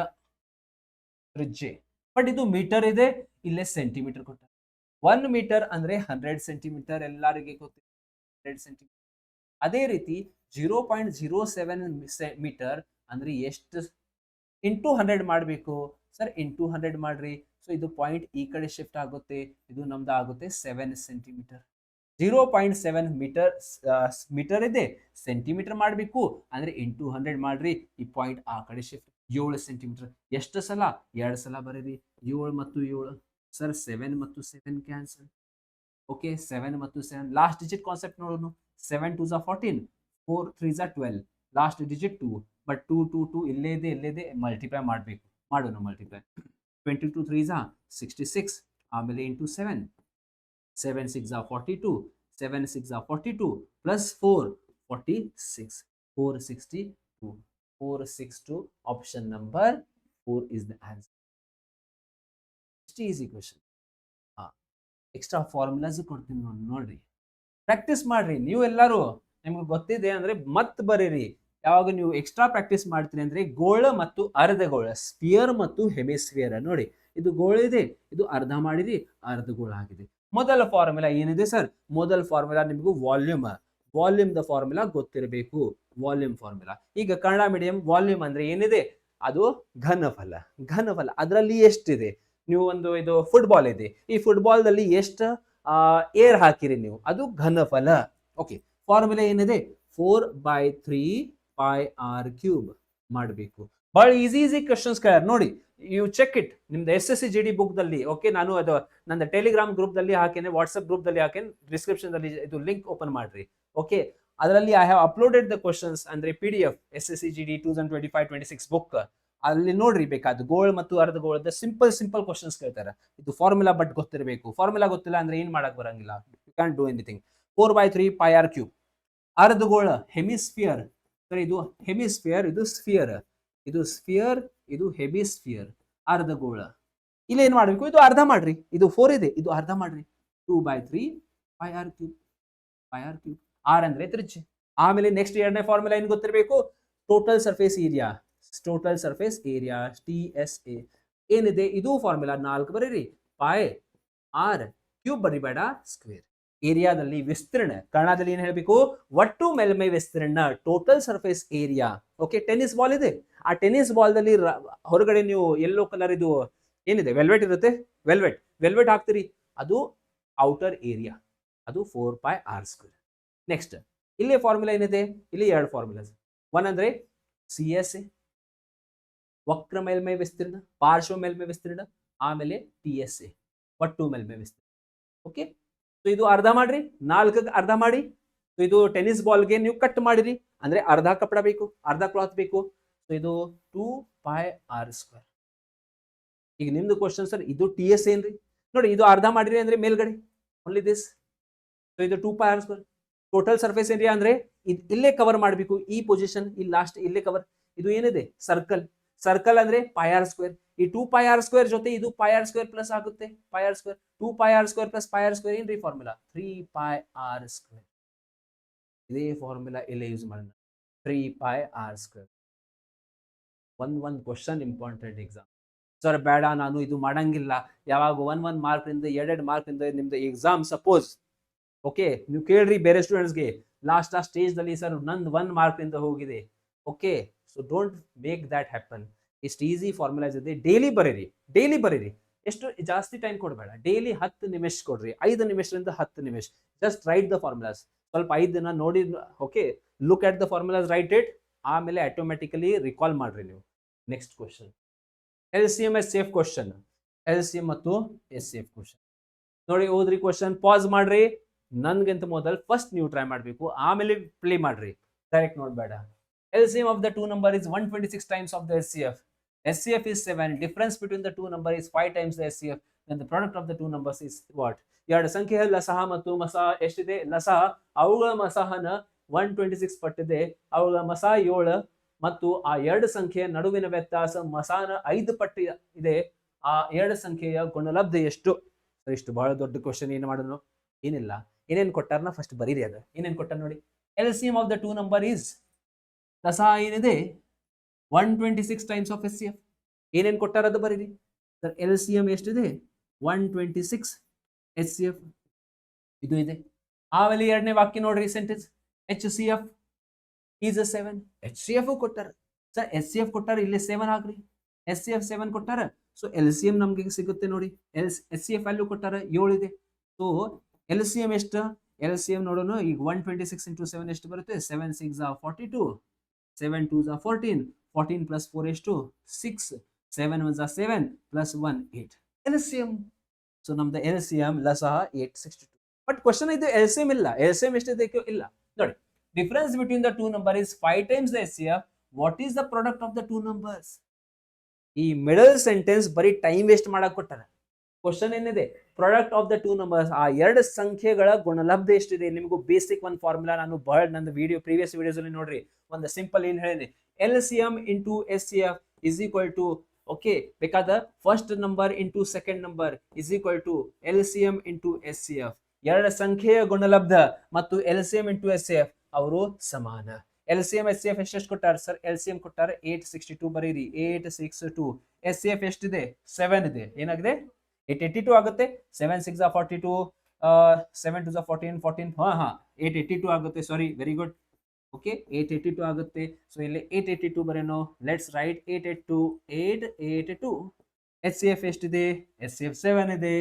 ತ್ರಿಜ್ಯೆ. ಬಟ್ ಇದು ಮೀಟರ್ ಇದೆ, ಇಲ್ಲೇ ಸೆಂಟಿಮೀಟರ್ ಕೊಟ್ಟಾರ. 1 ಮೀಟರ್ ಅಂದ್ರೆ 100 ಸೆಂಟಿಮೀಟರ್ ಎಲ್ಲರಿಗೆ ಗೊತ್ತಿದೆ, 100 ಸೆಂಟಿಮೀಟರ್. ಅದೇ ರೀತಿ 0.07 ಮೀಟರ್ ಅಂದ್ರೆ ಎಷ್ಟು? ಇಂಟು 100 ಮಾಡಬೇಕು ಸರ್. ಇಂಟು 100 ಮಾಡ್ರಿ. ಸೊ ಇದು ಪಾಯಿಂಟ್ ಈ ಕಡೆ ಶಿಫ್ಟ್ ಆಗುತ್ತೆ, ಇದು ನಮ್ದು ಆಗುತ್ತೆ 7 ಸೆಂಟಿಮೀಟರ್. 0.7 ಮೀಟರ್ ಇದೆ, ಸೆಂಟಿಮೀಟರ್ ಮಾಡಬೇಕು ಅಂದ್ರೆ ಇಂಟು 100 ಮಾಡ್ರಿ. ಈ ಪಾಯಿಂಟ್ ಆ ಕಡೆ ಶಿಫ್ಟ್ 7 ಸೆಂಟಿಮೀಟರ್. ಎಷ್ಟು ಸಲ? 2 ಸಲ ಬರೀರಿ. 7 ಮತ್ತು 7 ಸರ್ 7 ಮತ್ತು 7 ಕ್ಯಾನ್ಸಲ್. ಓಕೆ, 7 ಮತ್ತು 7 ಲಾಸ್ಟ್ ಡಿಜಿಟ್ ಕಾನ್ಸೆಪ್ಟ್ ನೋಡೋಣ. 7 2s are 14, 4 3s are 12. Last digit 2. But 2 2 2 ಇಲ್ಲೇ ಇದೆ, ಮಲ್ಟಿಪ್ಲೈ ಮಾಡಬೇಕು. ಮಾಡೋಣ ಮಲ್ಟಿಪ್ಲೈ. 22 3s are 66. ಆಮೇಲೆ into 7. 7 6s are 42. 7 6s are 42 plus 4 46. 462. 462. Option number 4 is the answer. ಇಷ್ಟು ಈಸಿ ಕ್ವೆಶನ್. ಎಕ್ಸ್ಟ್ರಾ ಫಾರ್ಮುಲಾಸ್ ಕೊಡ್ತೀನಿ ನೋಡ್ರಿ, ಪ್ರಾಕ್ಟೀಸ್ ಮಾಡ್ರಿ. ನೀವು ಎಲ್ಲರೂ ನಿಮ್ಗೆ ಗೊತ್ತಿದೆ ಅಂದ್ರೆ ಮತ್ ಬರೀರಿ. ಯಾವಾಗ ನೀವು ಎಕ್ಸ್ಟ್ರಾ ಪ್ರಾಕ್ಟೀಸ್ ಮಾಡ್ತೀರಿ ಅಂದ್ರೆ ಗೋಳ ಮತ್ತು ಅರ್ಧಗೋಳ, ಸ್ಪಿಯರ್ ಮತ್ತು ಹೆಮಿಸ್ಫಿಯರ್ ನೋಡಿ. ಇದು ಗೋಳ ಇದೆ, ಇದು ಅರ್ಧ ಮಾಡಿರಿ, ಅರ್ಧಗೋಳ ಆಗಿದೆ. ಮೊದಲ ಫಾರ್ಮುಲಾ ಏನಿದೆ ಸರ್? ಮೊದಲ ಫಾರ್ಮುಲಾ ನಿಮಗೂ ವಾಲ್ಯೂಮ್. ವಾಲ್ಯೂಮ್ ದ ಫಾರ್ಮುಲಾ ಗೊತ್ತಿರಬೇಕು, ವಾಲ್ಯೂಮ್ ಫಾರ್ಮುಲಾ. ಈಗ ಕನ್ನಡ ಮೀಡಿಯಂ ವಾಲ್ಯೂಮ್ ಅಂದ್ರೆ ಏನಿದೆ? ಅದು ಘನಫಲ. ಘನಫಲ ಅದರಲ್ಲಿ ಎಷ್ಟಿದೆ? ನೀವು ಒಂದು ಇದು ಫುಟ್ಬಾಲ್ ಇದೆ, ಈ ಫುಟ್ಬಾಲ್ ದಲ್ಲಿ ಎಷ್ಟು ಏರ್ ಹಾಕಿರಿ ನೀವು, ಅದು ಘನಫಲ. ಓಕೆ, ಫಾರ್ಮುಲಾ ಏನಿದೆ? 4/3πr³ ಮಾಡಬೇಕು. ಬಹಳ ಈಸಿ ಕ್ವಶನ್ಸ್ ನೋಡಿ. ಯು ಚೆಕ್ ಇಟ್ ನಿಮ್ದು SSC/GD ಬುಕ್ ದಲ್ಲಿ. ಓಕೆ, ನಾನು ಅದು ನನ್ನ ಟೆಲಿಗ್ರಾಮ್ ಗ್ರೂಪ್ ದಲ್ಲಿ ಹಾಕೇನೆ, ವಾಟ್ಸ್ಆಪ್ ಗ್ರೂಪ್ ದಲ್ಲಿ ಹಾಕೇನೆ, ಡಿಸ್ಕ್ರಿಪ್ಷನ್ ದಲ್ಲಿ ಇದು ಲಿಂಕ್ ಓಪನ್ ಮಾಡ್ರಿ. ಓಕೆ, ಅದರಲ್ಲಿ I have uploaded the questions ಅಂದ್ರೆ PDF SSC/GD 2025-26 ಬುಕ್. ಅಲ್ಲಿ ನೋಡ್ರಿ ಬೇಕಾದ ಗೋಳ್ ಮತ್ತು ಅರ್ಧಗೋಳದ ಸಿಂಪಲ್ ಕ್ವಶನ್ಸ್ ಕೇಳ್ತಾರೆ. ಇದು ಫಾರ್ಮುಲಾ ಬಟ್ ಗೊತ್ತಿರಬೇಕು. ಫಾರ್ಮುಲಾ ಗೊತ್ತಿಲ್ಲ ಅಂದ್ರೆ ಏನ್ ಮಾಡಕ್ ಬರಂಗಿಲ್ಲ, you can do anything. 4/3πr³. ಅರ್ಧಗೋಳ ಹೆಮಿಸ್ಫಿಯರ್. ಇದು ಹೆಮಿಸ್ಫಿಯರ್, ಇದು ಸ್ಫಿಯರ್. ಇದು ಸ್ಫಿಯರ್, ಇದು ಹೆಮಿಸ್ಫಿಯರ್. ಅರ್ಧಗೋಳ ಇಲ್ಲಿ ಏನ್ ಮಾಡ್ಬೇಕು? ಇದು ಅರ್ಧ ಮಾಡ್ರಿ. ಇದು 4 ಇದೆ, ಇದು ಅರ್ಧ ಮಾಡ್ರಿ. 2/3πr³. ಆರ್ ಅಂದ್ರೆ ತ್ರಿಜ್ಯೆ. ಆಮೇಲೆ ನೆಕ್ಸ್ಟ್ ಎರಡನೇ ಫಾರ್ಮುಲಾ ಏನ್ ಗೊತ್ತಿರಬೇಕು? Total surface area. Total surface area TSA ಏನಿದೆ? ಇದು ಫಾರ್ಮುಲಾ 4 ಬರೀರಿ. πr³ ಬರಿಬೇಡ, square. ಏರಿಯಾದಲ್ಲಿ ವಿಸ್ತೀರ್ಣ, ಕನ್ನಡದಲ್ಲಿ ಏನ್ ಹೇಳ್ಬೇಕು, ಒಟ್ಟು ಮೇಲ್ಮೈ ವಿಸ್ತೀರ್ಣ, total surface area. Okay, tennis ball ಇದೆ, ಆ ಟೆನ್ನಿಸ್ ಬಾಲ್ ದಲ್ಲಿ ಹೊರಗಡೆ ನೀವು ಯೆಲ್ಲೋ ಕಲರ್ ಇದು ಏನಿದೆ ವೆಲ್ವೆಟ್ ಇರುತ್ತೆ, ವೆಲ್ವೆಟ್ ಹಾಕ್ತೀರಿ, ಅದು ಔಟರ್ ಏರಿಯಾ, ಅದು 4πr². ನೆಕ್ಸ್ಟ್ ಇಲ್ಲಿ ಫಾರ್ಮುಲಾ ಏನಿದೆ, ಇಲ್ಲಿ ಎರಡು ಫಾರ್ಮುಲಾಸ್, ಒನ್ ಅಂದ್ರೆ ಸಿ ಎಸ್ ಎ ವಕ್ರ ಮೇಲ್ಮೈ ವಿಸ್ತೀರ್ಣ, ಪಾರ್ಶ್ವ ಮೇಲ್ಮೈ ವಿಸ್ತೀರ್ಣ, ಆಮೇಲೆ ಟಿ ಎಸ್ ಎ ಒಟ್ಟು ಮೇಲ್ಮೈ ವಿಸ್ತೀರ್ಣ. ಓಕೆ, ಸೊ ಇದು ಅರ್ಧ ಮಾಡ್ರಿ, 4ಕ್ಕೆ ಅರ್ಧ ಮಾಡಿ. ಸೊ ಇದು ಟೆನ್ನಿಸ್ ಬಾಲ್ಗೆ ನೀವು ಕಟ್ ಮಾಡಿರಿ ಅಂದ್ರೆ ಅರ್ಧ ಕಪಡ ಬೇಕು, ಅರ್ಧ ಕ್ಲಾತ್ ಬೇಕು. ಸೊ ಇದು 2πr². ಈಗ ನಿಮ್ದು ಕ್ವಶನ್ ಸರ್ ಇದು ಟಿ ಎಸ್ ಏನ್ರಿ, ನೋಡಿ ಇದು ಅರ್ಧ ಮಾಡಿರಿ ಅಂದ್ರೆ ಮೇಲ್ಗಡೆ ಓನ್ಲಿ ದಿಸ್. ಸೊ ಇದು 2πr². ಟೋಟಲ್ ಸರ್ಫೇಸ್ ಏರಿಯಾ ಅಂದ್ರೆ ಇಲ್ಲೇ ಕವರ್ ಮಾಡಬೇಕು, ಈ ಪೊಸಿಷನ್ ಇಲ್ಲಿ ಲಾಸ್ಟ್ ಇಲ್ಲೇ ಕವರ್. ಇದು ಏನಿದೆ ಸರ್ಕಲ್ ಅಂದ್ರೆ πr². ಈ 2πr² ಜೊತೆ ಇದು πr² ಪ್ಲಸ್ ಆಗುತ್ತೆ, πr², 2πr² ಪ್ಲಸ್ πr² ಏನ್ರಿ ಫಾರ್ಮುಲಾ 3πr². ಇದೇ ಫಾರ್ಮುಲಾ ಇಲ್ಲೇ ಯೂಸ್ ಮಾಡೋಣ, 3πr². ಒಂದ್ ಕ್ವಶನ್ ಇಂಪಾರ್ಟೆಂಟ್ ಎಕ್ಸಾಮ್ ಸರ್, ಬೇಡ ನಾನು ಇದು ಮಾಡಂಗಿಲ್ಲ, ಯಾವಾಗ 1 ಮಾರ್ಕ್ ನಿಂದ 2 ಮಾರ್ಕ್ ನಿಂದ ನಿಮ್ದು ಎಕ್ಸಾಮ್ ಸಪೋಸ್ ಓಕೆ ನೀವು ಕೇಳ್ರಿ ಬೇರೆ ಸ್ಟೂಡೆಂಟ್ಸ್ಗೆ, ಲಾಸ್ಟ್ ಸ್ಟೇಜ್ ದಲ್ಲಿ ಸರ್ ನಂದು 1 ಮಾರ್ಕ್ ನಿಂದ ಹೋಗಿದೆ. Okay, so don't make that happen. ಇಷ್ಟು ಈಸಿ ಫಾರ್ಮುಲಾಸ್ ಇದೆ, ಡೈಲಿ ಬರೀರಿ. ಎಷ್ಟು ಜಾಸ್ತಿ ಟೈಮ್ ಕೊಡಬೇಡ, ಡೈಲಿ 10 ನಿಮಿಷ ಕೊಡ್ರಿ, 5 ನಿಮಿಷದಿಂದ 10 ನಿಮಿಷ. ಜಸ್ಟ್ ರೈಟ್ ದ ಫಾರ್ಮುಲಾಸ್, ಸ್ವಲ್ಪ 5 ದಿನ ನೋಡಿ, okay look at the formulas, right it, ಆಮೇಲೆ ಆಟೋಮೆಟಿಕಲಿ ರಿಕಾಲ್ ಮಾಡ್ರಿ ನೀವು. Next question LCM SCF question, LCM ಮತ್ತು SCF ಕ್ವಶನ್ ನೋಡಿ, ಓದ್ರಿ ಕ್ವಶನ್, ಪಾಸ್ ಮಾಡ್ರಿ, ನನ್ಗಿಂತ ಮೊದಲು ಫಸ್ಟ್ ನೀವು ಟ್ರೈ ಮಾಡಬೇಕು, ಆಮೇಲೆ ಪ್ಲೇ ಮಾಡ್ರಿ, direct ನೋಡ್ಬೇಡ. LCM of the two number is 126 times of the SCF. SCF is 7. Difference between the two number is 5 times the SCF. Then the product of the two numbers is what? ಎರಡು ಸಂಖ್ಯೆಯ ಲಸಹ ಮತ್ತು ಮಸಹ ಎಷ್ಟಿದೆ, ಲಸಹ ಅವುಗಳ ಮಸಹನ 126 ಪಟ್ಟಿದೆ, ಅವುಗಳ ಮಸಹ 7 ಮತ್ತು ಆ ಎರಡು ಸಂಖ್ಯೆಯ ನಡುವಿನ ವ್ಯತ್ಯಾಸ ಮಸಾನ 5 ಪಟ್ಟಿ ಇದೆ. ಆ ಎರಡು ಸಂಖ್ಯೆಯ ಗುಣಲಬ್ಧ ಎಷ್ಟು? ಇಷ್ಟು ಬಹಳ ದೊಡ್ಡ ಕ್ವಶನ್. ಏನು ಮಾಡೋದು, ಏನಿಲ್ಲ, ಏನೇನು ಕೊಟ್ಟಾರನ ಫಸ್ಟ್ ಬರೀರಿ. ಅದು ಏನೇನು ಕೊಟ್ಟಾರ ನೋಡಿ. LCM of the two number is, ಲಸಹ ಏನಿದೆ 126 ಟೈಮ್ಸ್ ಆಫ್ SCF. ಏನೇನು ಕೊಟ್ಟಾರ ಅದು ಬರೀರಿ ಸರ್. LCM ಎಷ್ಟಿದೆ 126 SCF ಇದು ಇದೆ. ಆಮೇಲೆ ಎರಡನೇ ವಾಕ್ಯ ನೋಡ್ರಿ, sentence HCF is a 7. HCF ಕೊಟ್ಟಾರ ಸರ್, SCF ಕೊಟ್ಟಾರ, ಇಲ್ಲಿ 7 ಹಾಕ್ರಿ, SCF 7 ಕೊಟ್ಟಾರ. ಸೊ LCM ನಮ್ಗೆ ಸಿಗುತ್ತೆ ನೋಡಿ, SCF ವ್ಯಾಲ್ಯೂ ಕೊಟ್ಟಾರ 7 ಇದೆ. ಸೊ LCM ಎಷ್ಟು, LCM ನೋಡೋಣ. ಈಗ 126 into 7 ಎಷ್ಟು ಬರುತ್ತೆ, 7 6 42, 7 2 14, 14 plus 4 ಎಷ್ಟು 6, 7 1 7 plus 1 8. LCM. ಸೊ ನಮ್ದು LCM ಲಸಹ 862. ಬಟ್ ಕ್ವಶನ್ ಇದು LCM ಇಲ್ಲ, LCM ಎಷ್ಟಿದೆ ಇಲ್ಲ ನೋಡಿ. Difference between the two number is 5 times the SCF. What is the product of the two numbers? ಈ ಮಿಡಲ್ ಸೆಂಟೆನ್ಸ್ ಬರೀ ಟೈಮ್ ವೇಸ್ಟ್ ಮಾಡಕ್ ಕೊಟ್ಟಾರ. ಕ್ವಶನ್ ಏನಿದೆ, product of the two numbers, ಆ ಎರಡು ಸಂಖ್ಯೆಗಳ ಗುಣಲಬ್ಧ ಎಷ್ಟಿದೆ. ನಿಮಗೂ ಬೇಸಿಕ್ ಒಂದು ಫಾರ್ಮುಲಾ ನಾನು ಬಹಳ ನಂದು ಪ್ರೀವಿಯಸ್ ವಿಡಿಯೋಸ್ ಅಲ್ಲಿ ನೋಡ್ರಿ, ಒಂದು ಸಿಂಪಲ್ ಏನ್ ಹೇಳಿದೆ, LCM into SCF is equal to, okay ಬೇಕಾದ first number into second number is equal to LCM into SCF. ಎರಡು ಸಂಖ್ಯೆಯ ಗುಣಲಬ್ಧ ಮತ್ತು LCM into SCF ಅವರು ಸಮಾನ. LCM SCF ಎಷ್ಟೆಷ್ಟು ಕೊಟ್ಟಾರ ಸರ್, LCM ಕೊಟ್ಟಾರ 862 ಬರೀರಿ, 862. SCF ಎಷ್ಟಿದೆ 7 ಇದೆ, ಏನಾಗಿದೆ 882 ಆಗುತ್ತೆ. 7 6 42, 7 2 14, 14 882 ಆಗುತ್ತೆ. ಸಾರಿ, ವೆರಿ ಗುಡ್. ಓಕೆ 882 ಆಗುತ್ತೆ. ಸೊ ಇಲ್ಲಿ 882 ಬರೇನೋ, ಲೆಟ್ಸ್ ರೈಟ್ 882. SCF ಎಷ್ಟಿದೆ, SCF 7 ಇದೆ.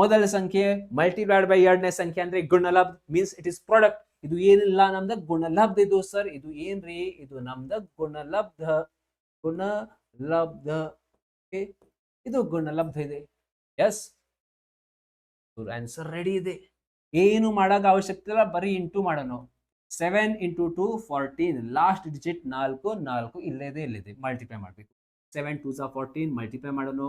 ಮೊದಲ ಸಂಖ್ಯೆ ಮಲ್ಟಿಪ್ಲೈಡ್ ಬೈ ಎರಡನೇ ಸಂಖ್ಯೆ ಅಂದ್ರೆ ಗುಣಲಬ್ಧ, ಮೀನ್ಸ್ ಇಟ್ ಇಸ್ ಪ್ರಾಡಕ್ಟ್. ಇದು ಏನಿಲ್ಲ ನಮ್ದ ಗುಣಲಬ್ಧ ಇದು ಸರ್. ಇದು ಏನ್ರಿ, ಇದು ನಮ್ದ ಗುಣಲಬ್ಧ. ಇದು ಗುಣಲಬ್ಧ ಇದೆ. ಎಸ್, ಆನ್ಸರ್ ರೆಡಿ ಇದೆ. ಏನು ಮಾಡಾಕ ಅವಶ್ಯಕತೆ ಇಲ್ಲ, ಬರೀ ಇಂಟು ಮಾಡೋಣ. 7 into 2 14, ಲಾಸ್ಟ್ ಡಿಜಿಟ್ 4 ಇಲ್ಲಿದೆ, ಮಲ್ಟಿಪ್ಲೈ ಮಾಡಬೇಕು. 7 2 14 ಮಲ್ಟಿಪ್ಲೈ ಮಾಡೋಣ.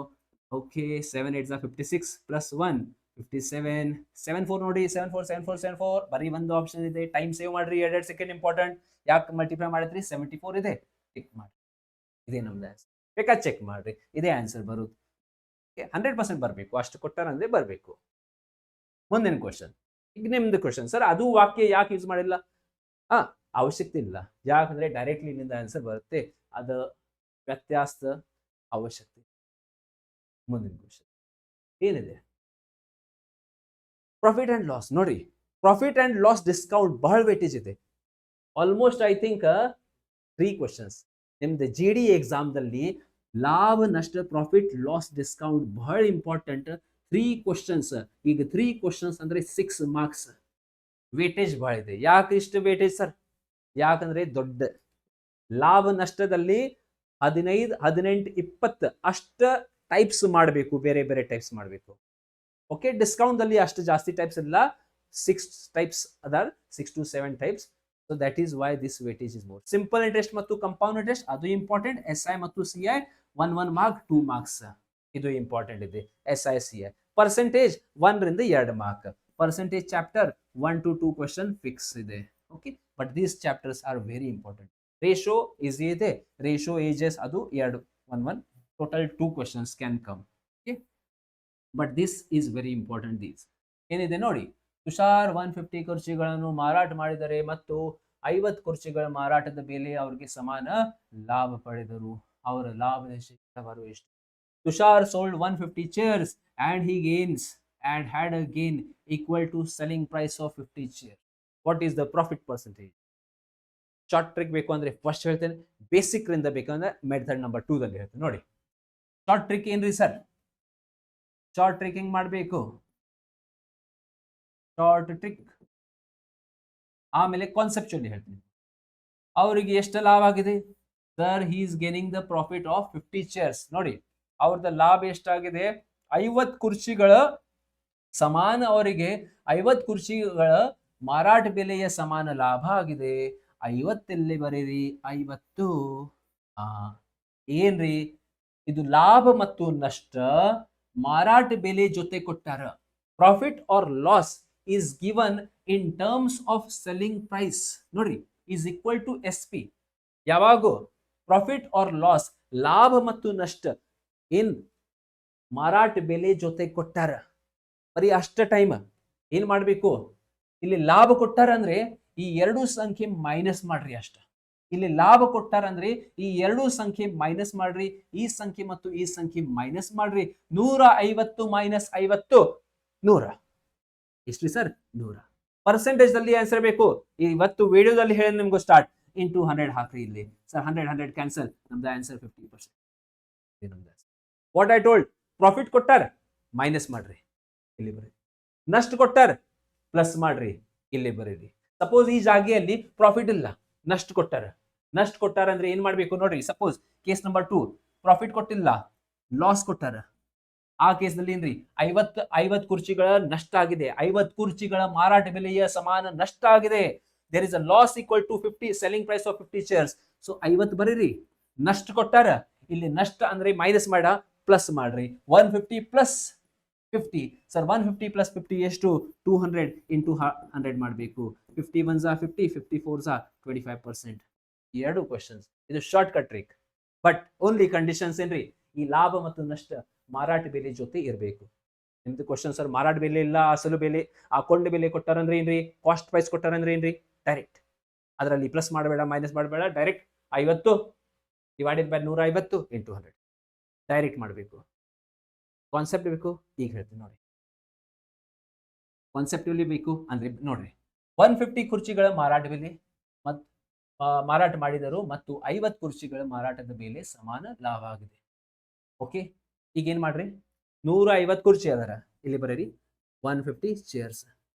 ಓಕೆ 7 8 56 ಪ್ಲಸ್ 1 57, 7 4 ನೋಡಿ, 7 4 7 4 7 4 ಬರೀ ಒಂದು ಆಪ್ಷನ್ ಇದೆ. ಟೈಮ್ ಸೇವ್ ಮಾಡ್ರಿ, 2 ಸೆಕೆಂಡ್ ಇಂಪಾರ್ಟೆಂಟ್. ಯಾಕೆ ಮಲ್ಟಿಪ್ಲೈ ಮಾಡಿದ್ರಿ, 74 ಇದೆ, ಟಿಕ್ ಮಾಡಿ. ಇದೇ ನಮ್ದು ಆನ್ಸರ್, ಬೇಕಾದ ಚೆಕ್ ಮಾಡ್ರಿ, ಇದೇ ಆನ್ಸರ್ ಬರುದು. 100% ಬರಬೇಕು, ಅಷ್ಟು ಕೊಟ್ಟಾರ ಅಂದ್ರೆ ಬರಬೇಕು. ಮುಂದಿನ ಕ್ವಶನ್, ಈಗ ನಿಮ್ದು ಕ್ವಶನ್ ಸರ್, ಅದು ವಾಕ್ಯ ಯಾಕೆ ಯೂಸ್ ಮಾಡಿಲ್ಲ, ಅವಶ್ಯಕತೆ ಇಲ್ಲ. ಯಾಕಂದ್ರೆ ಡೈರೆಕ್ಟ್ಲಿ ಇಲ್ಲಿಂದ ಆನ್ಸರ್ ಬರುತ್ತೆ, ಅದು ವ್ಯತ್ಯಾಸದ ಅವಶ್ಯಕತೆ. ಮುಂದಿನ ಕ್ವಶನ್ ಏನಿದೆ, ಪ್ರಾಫಿಟ್ ಅಂಡ್ ಲಾಸ್ ನೋಡಿ, ಪ್ರಾಫಿಟ್ ಅಂಡ್ ಲಾಸ್ ಡಿಸ್ಕೌಂಟ್ ಬಹಳ ವೇಟೇಜ್ ಇದೆ. ಆಲ್ಮೋಸ್ಟ್ ಐ ಥಿಂಕ್ 3 ಕ್ವಶನ್ಸ್ ನಿಮ್ದು GD ಎಕ್ಸಾಮ್ದಲ್ಲಿ ಲಾಭ ನಷ್ಟ ಪ್ರಾಫಿಟ್ ಲಾಸ್ ಡಿಸ್ಕೌಂಟ್ ಬಹಳ ಇಂಪಾರ್ಟೆಂಟ್. 3 ಕ್ವಶನ್ಸ್. ಈಗ 3 ಕ್ವಶನ್ಸ್ ಅಂದ್ರೆ 6 ಮಾರ್ಕ್ಸ್. ವೇಟೇಜ್ ಬಹಳ ಇದೆ. ಯಾಕೆ ಇಷ್ಟು ವೇಟೇಜ್ ಸರ್? ಯಾಕಂದ್ರೆ ದೊಡ್ಡ ಲಾಭ ನಷ್ಟದಲ್ಲಿ 15, 18, 20 ಅಷ್ಟ ಟೈಪ್ಸ್ ಮಾಡಬೇಕು, ಬೇರೆ ಬೇರೆ ಟೈಪ್ಸ್ ಮಾಡಬೇಕು. ಓಕೆ, ಡಿಸ್ಕೌಂಟ್ ಅಲ್ಲಿ ಅಷ್ಟು ಜಾಸ್ತಿ ಟೈಪ್ಸ್ ಇಲ್ಲ, 6 types other, 6 to 7 types. So that is why this weightage is more. Simple interest ಮತ್ತು ಕಂಪೌಂಡ್ ಇಂಟ್ರೆಸ್ಟ್ ಅದು ಇಂಪಾರ್ಟೆಂಟ್. SI ಮತ್ತು CI 1 ಮಾರ್ಕ್ 2 ಮಾರ್ಕ್ಸ್ ಇದು ಇಂಪಾರ್ಟೆಂಟ್ ಇದೆ. SI CI ಪರ್ಸೆಂಟೇಜ್ 1 ರಿಂದ 2 mark. Percentage chapter 1 to 2 question fix ಇದೆ. Okay, but these chapters are very important. Ratio easy ಇದೆ, ರೇಷೋ ಏಜಸ್ ಅದು 2 1 total 2 questions can come. Okay, but this is very important. These ಏನಿದೆ ನೋಡಿ, ತುಷಾರ್ 150 ಕುರ್ಚಿಗಳನ್ನು ಮಾರಾಟ ಮಾಡಿದರೆ ಮತ್ತು 50 ಕುರ್ಚಿಗಳ ಮಾರಾಟದ ಬೆಲೆ ಅವರಿಗೆ ಸಮಾನ ಲಾಭ ಪಡೆದರು. ಅವರ ಲಾಭದ ಶೇಕಡಾವಾರು ಎಷ್ಟು? Tushar sold 150 chairs and he gains and had a gain equal to selling price of 50 chairs. What is the profit percentage? Short trick ಬೇಕು ಅಂದ್ರೆ ಫಸ್ಟ್ ಹೇಳ್ತೇನೆ, ಬೇಸಿಕ್ ರಿಂದ ಬೇಕಂದ್ರೆ ಮೆಥಡ್ ನಂಬರ್ 2 ದಲ್ಲಿ ಹೇಳ್ತೇನೆ ನೋಡಿ. ಶಾರ್ಟ್ ಟ್ರಿಕ್ ಏನ್ರಿ ಸರ್? ಶಾರ್ಟ್ ಟ್ರಿಕ್ ಹೆಂಗ್ ಮಾಡಬೇಕು? ಶಾರ್ಟ್ ಟ್ರಿಕ್ ಆಮೇಲೆ ಕಾನ್ಸೆಪ್ಚುಯಲಿ ಹೇಳ್ತೀನಿ. ಅವರಿಗೆ ಎಷ್ಟು ಲಾಭ ಆಗಿದೆ sir? He is gaining the profit of 50 chairs. ನೋಡಿ, ಅವ್ರದ್ದು ಲಾಭ ಎಷ್ಟಾಗಿದೆ? 50 ಕುರ್ಚಿಗಳ ಸಮಾನ, ಅವರಿಗೆ 50 ಕುರ್ಚಿಗಳ ಮಾರಾಟ ಬೆಲೆಯ ಸಮಾನ ಲಾಭ ಆಗಿದೆ. 50 ಇಲ್ಲಿ ಬರೀರಿ, 50. ಏನ್ರಿ ಇದು? ಲಾಭ ಮತ್ತು ನಷ್ಟ ಮಾರಾಟ ಬೆಲೆ ಜೊತೆ ಕೊಟ್ಟಾರ. Profit or loss is given in terms of selling price. ನೋಡ್ರಿ, is equal to SP. ಯಾವಾಗೂ ಪ್ರಾಫಿಟ್ ಆರ್ ಲಾಸ್ ಲಾಭ ಮತ್ತು ನಷ್ಟ ಏನ್ ಮಾರಾಟ ಬೆಲೆ ಜೊತೆ ಕೊಟ್ಟಾರ, ಬರೀ ಅಷ್ಟ ಟೈಮ್ ಏನ್ ಮಾಡ್ಬೇಕು? ಇಲ್ಲಿ ಲಾಭ ಕೊಟ್ಟಾರ ಅಂದ್ರೆ ಈ 2 ಸಂಖ್ಯೆ ಮೈನಸ್ ಮಾಡ್ರಿ ಅಷ್ಟ. ಇಲ್ಲಿ ಲಾಭ ಕೊಟ್ಟಾರ ಅಂದ್ರೆ ಈ 2 ಸಂಖ್ಯೆ ಮೈನಸ್ ಮಾಡ್ರಿ, ಈ ಸಂಖ್ಯೆ ಮತ್ತು ಈ ಸಂಖ್ಯೆ ಮೈನಸ್ ಮಾಡ್ರಿ. 150 ಮೈನಸ್ 50 100. ಎಷ್ಟು ಸರ್? 100. ಪರ್ಸೆಂಟೇಜ್ ಅಲ್ಲಿ ಆನ್ಸರ್ ಬೇಕು. ಇವತ್ತು ವಿಡಿಯೋದಲ್ಲಿ ಹೇಳಿ ನಿಮ್ಗೆ ಸ್ಟಾರ್ಟ್ ಇಂಟು 100 ಹಾಕ್ರಿ. ಇಲ್ಲಿ ಸರ್ 100 ಕ್ಯಾನ್ಸಲ್, ನಮ್ದು answer 50%. What I told, profit ಕೊಟ್ಟಾರ ಮೈನಸ್ ಮಾಡ್ರಿ, ಇಲ್ಲಿ ಬರೀ. ನಷ್ಟ ಕೊಟ್ಟಾರ ಪ್ಲಸ್ ಮಾಡ್ರಿ, ಇಲ್ಲಿ ಬರೀರಿ. ಸಪೋಸ್ ಈ ಜಾಗೆಯಲ್ಲಿ ಪ್ರಾಫಿಟ್ ಇಲ್ಲ, ನಷ್ಟ ಕೊಟ್ಟಾರ ಅಂದ್ರೆ ಏನ್ ಮಾಡ್ಬೇಕು ನೋಡ್ರಿ. ಸಪೋಸ್ ಕೇಸ್ ನಂಬರ್ 2 ಪ್ರಾಫಿಟ್ ಕೊಟ್ಟಿಲ್ಲ, ಲಾಸ್ ಕೊಟ್ಟಾರ. ಆ ಕೇಸ್ನಲ್ಲಿ ಏನ್ರಿ? 50 ಕುರ್ಚಿಗಳ ನಷ್ಟ ಆಗಿದೆ, 50 ಕುರ್ಚಿಗಳ ಮಾರಾಟ ಬೆಲೆಯ ಸಮಾನ ನಷ್ಟ ಆಗಿದೆ. There is a loss equal to 50 selling price of 50 chairs. So 50 ಬರೀರಿ. ನಷ್ಟ ಕೊಟ್ಟಾರ, ಇಲ್ಲಿ ನಷ್ಟ ಅಂದ್ರೆ ಮೈನಸ್ ಮಾಡ, ಪ್ಲಸ್ ಮಾಡ್ರಿ. 150 ಪ್ಲಸ್ 50. ಸರ್ 150 ಪ್ಲಸ್ 50 ಎಷ್ಟು? 200 ಇಂಟು 100 ಮಾಡಬೇಕು. 50 1 50, 50 4 25%. 2 ಕ್ವಶನ್ಸ್. ಇದು short cut trick. But only conditions ಏನ್ರಿ? ಈ ಲಾಭ ಮತ್ತು ನಷ್ಟ ಮಾರಾಟ ಬೆಲೆ ಜೊತೆ ಇರಬೇಕು. ನಿಮ್ದು ಕ್ವಶನ್ ಸರ್ ಮಾರಾಟ ಬೆಲೆ ಇಲ್ಲ, ಅಸಲು ಬೆಲೆ, ಅಕೌಂಟ್ ಬೆಲೆ ಕೊಟ್ಟಾರಂದ್ರೆ ಏನ್ರಿ? ಕಾಸ್ಟ್ ಪ್ರೈಸ್ ಕೊಟ್ಟಾರಂದ್ರೆ ಏನ್ರಿ? ಡೈರೆಕ್ಟ್ ಅದರಲ್ಲಿ ಪ್ಲಸ್ ಮಾಡಬೇಡ, ಮೈನಸ್ ಮಾಡಬೇಡ, direct 50 divided by 150 into 100 direct ಮಾಡಬೇಕು. ಕಾನ್ಸೆಪ್ಟ್ ಬೇಕು, ಈಗ ಹೇಳ್ತೀನಿ ನೋಡಿ. ಕಾನ್ಸೆಪ್ಟಿವ್ಲಿ ಬೇಕು ಅಂದ್ರೆ ನೋಡ್ರಿ, 150 ಕುರ್ಚಿಗಳ ಮಾರಾಟ ಬೆಲೆ ಮತ್ತು ಮಾರಾಟ ಮಾಡಿದರು ಮತ್ತು 50 ಕುರ್ಚಿಗಳ ಮಾರಾಟದ ಬೆಲೆ ಸಮಾನ ಲಾಭ ಆಗಿದೆ. ಓಕೆ, ಈಗ ಏನ್ ಮಾಡ್ರಿ? 150 ಕುರ್ಚಿ ಅದರ, ಇಲ್ಲಿ ಬರೀರಿ 150 ಚೇರ್ಸ್.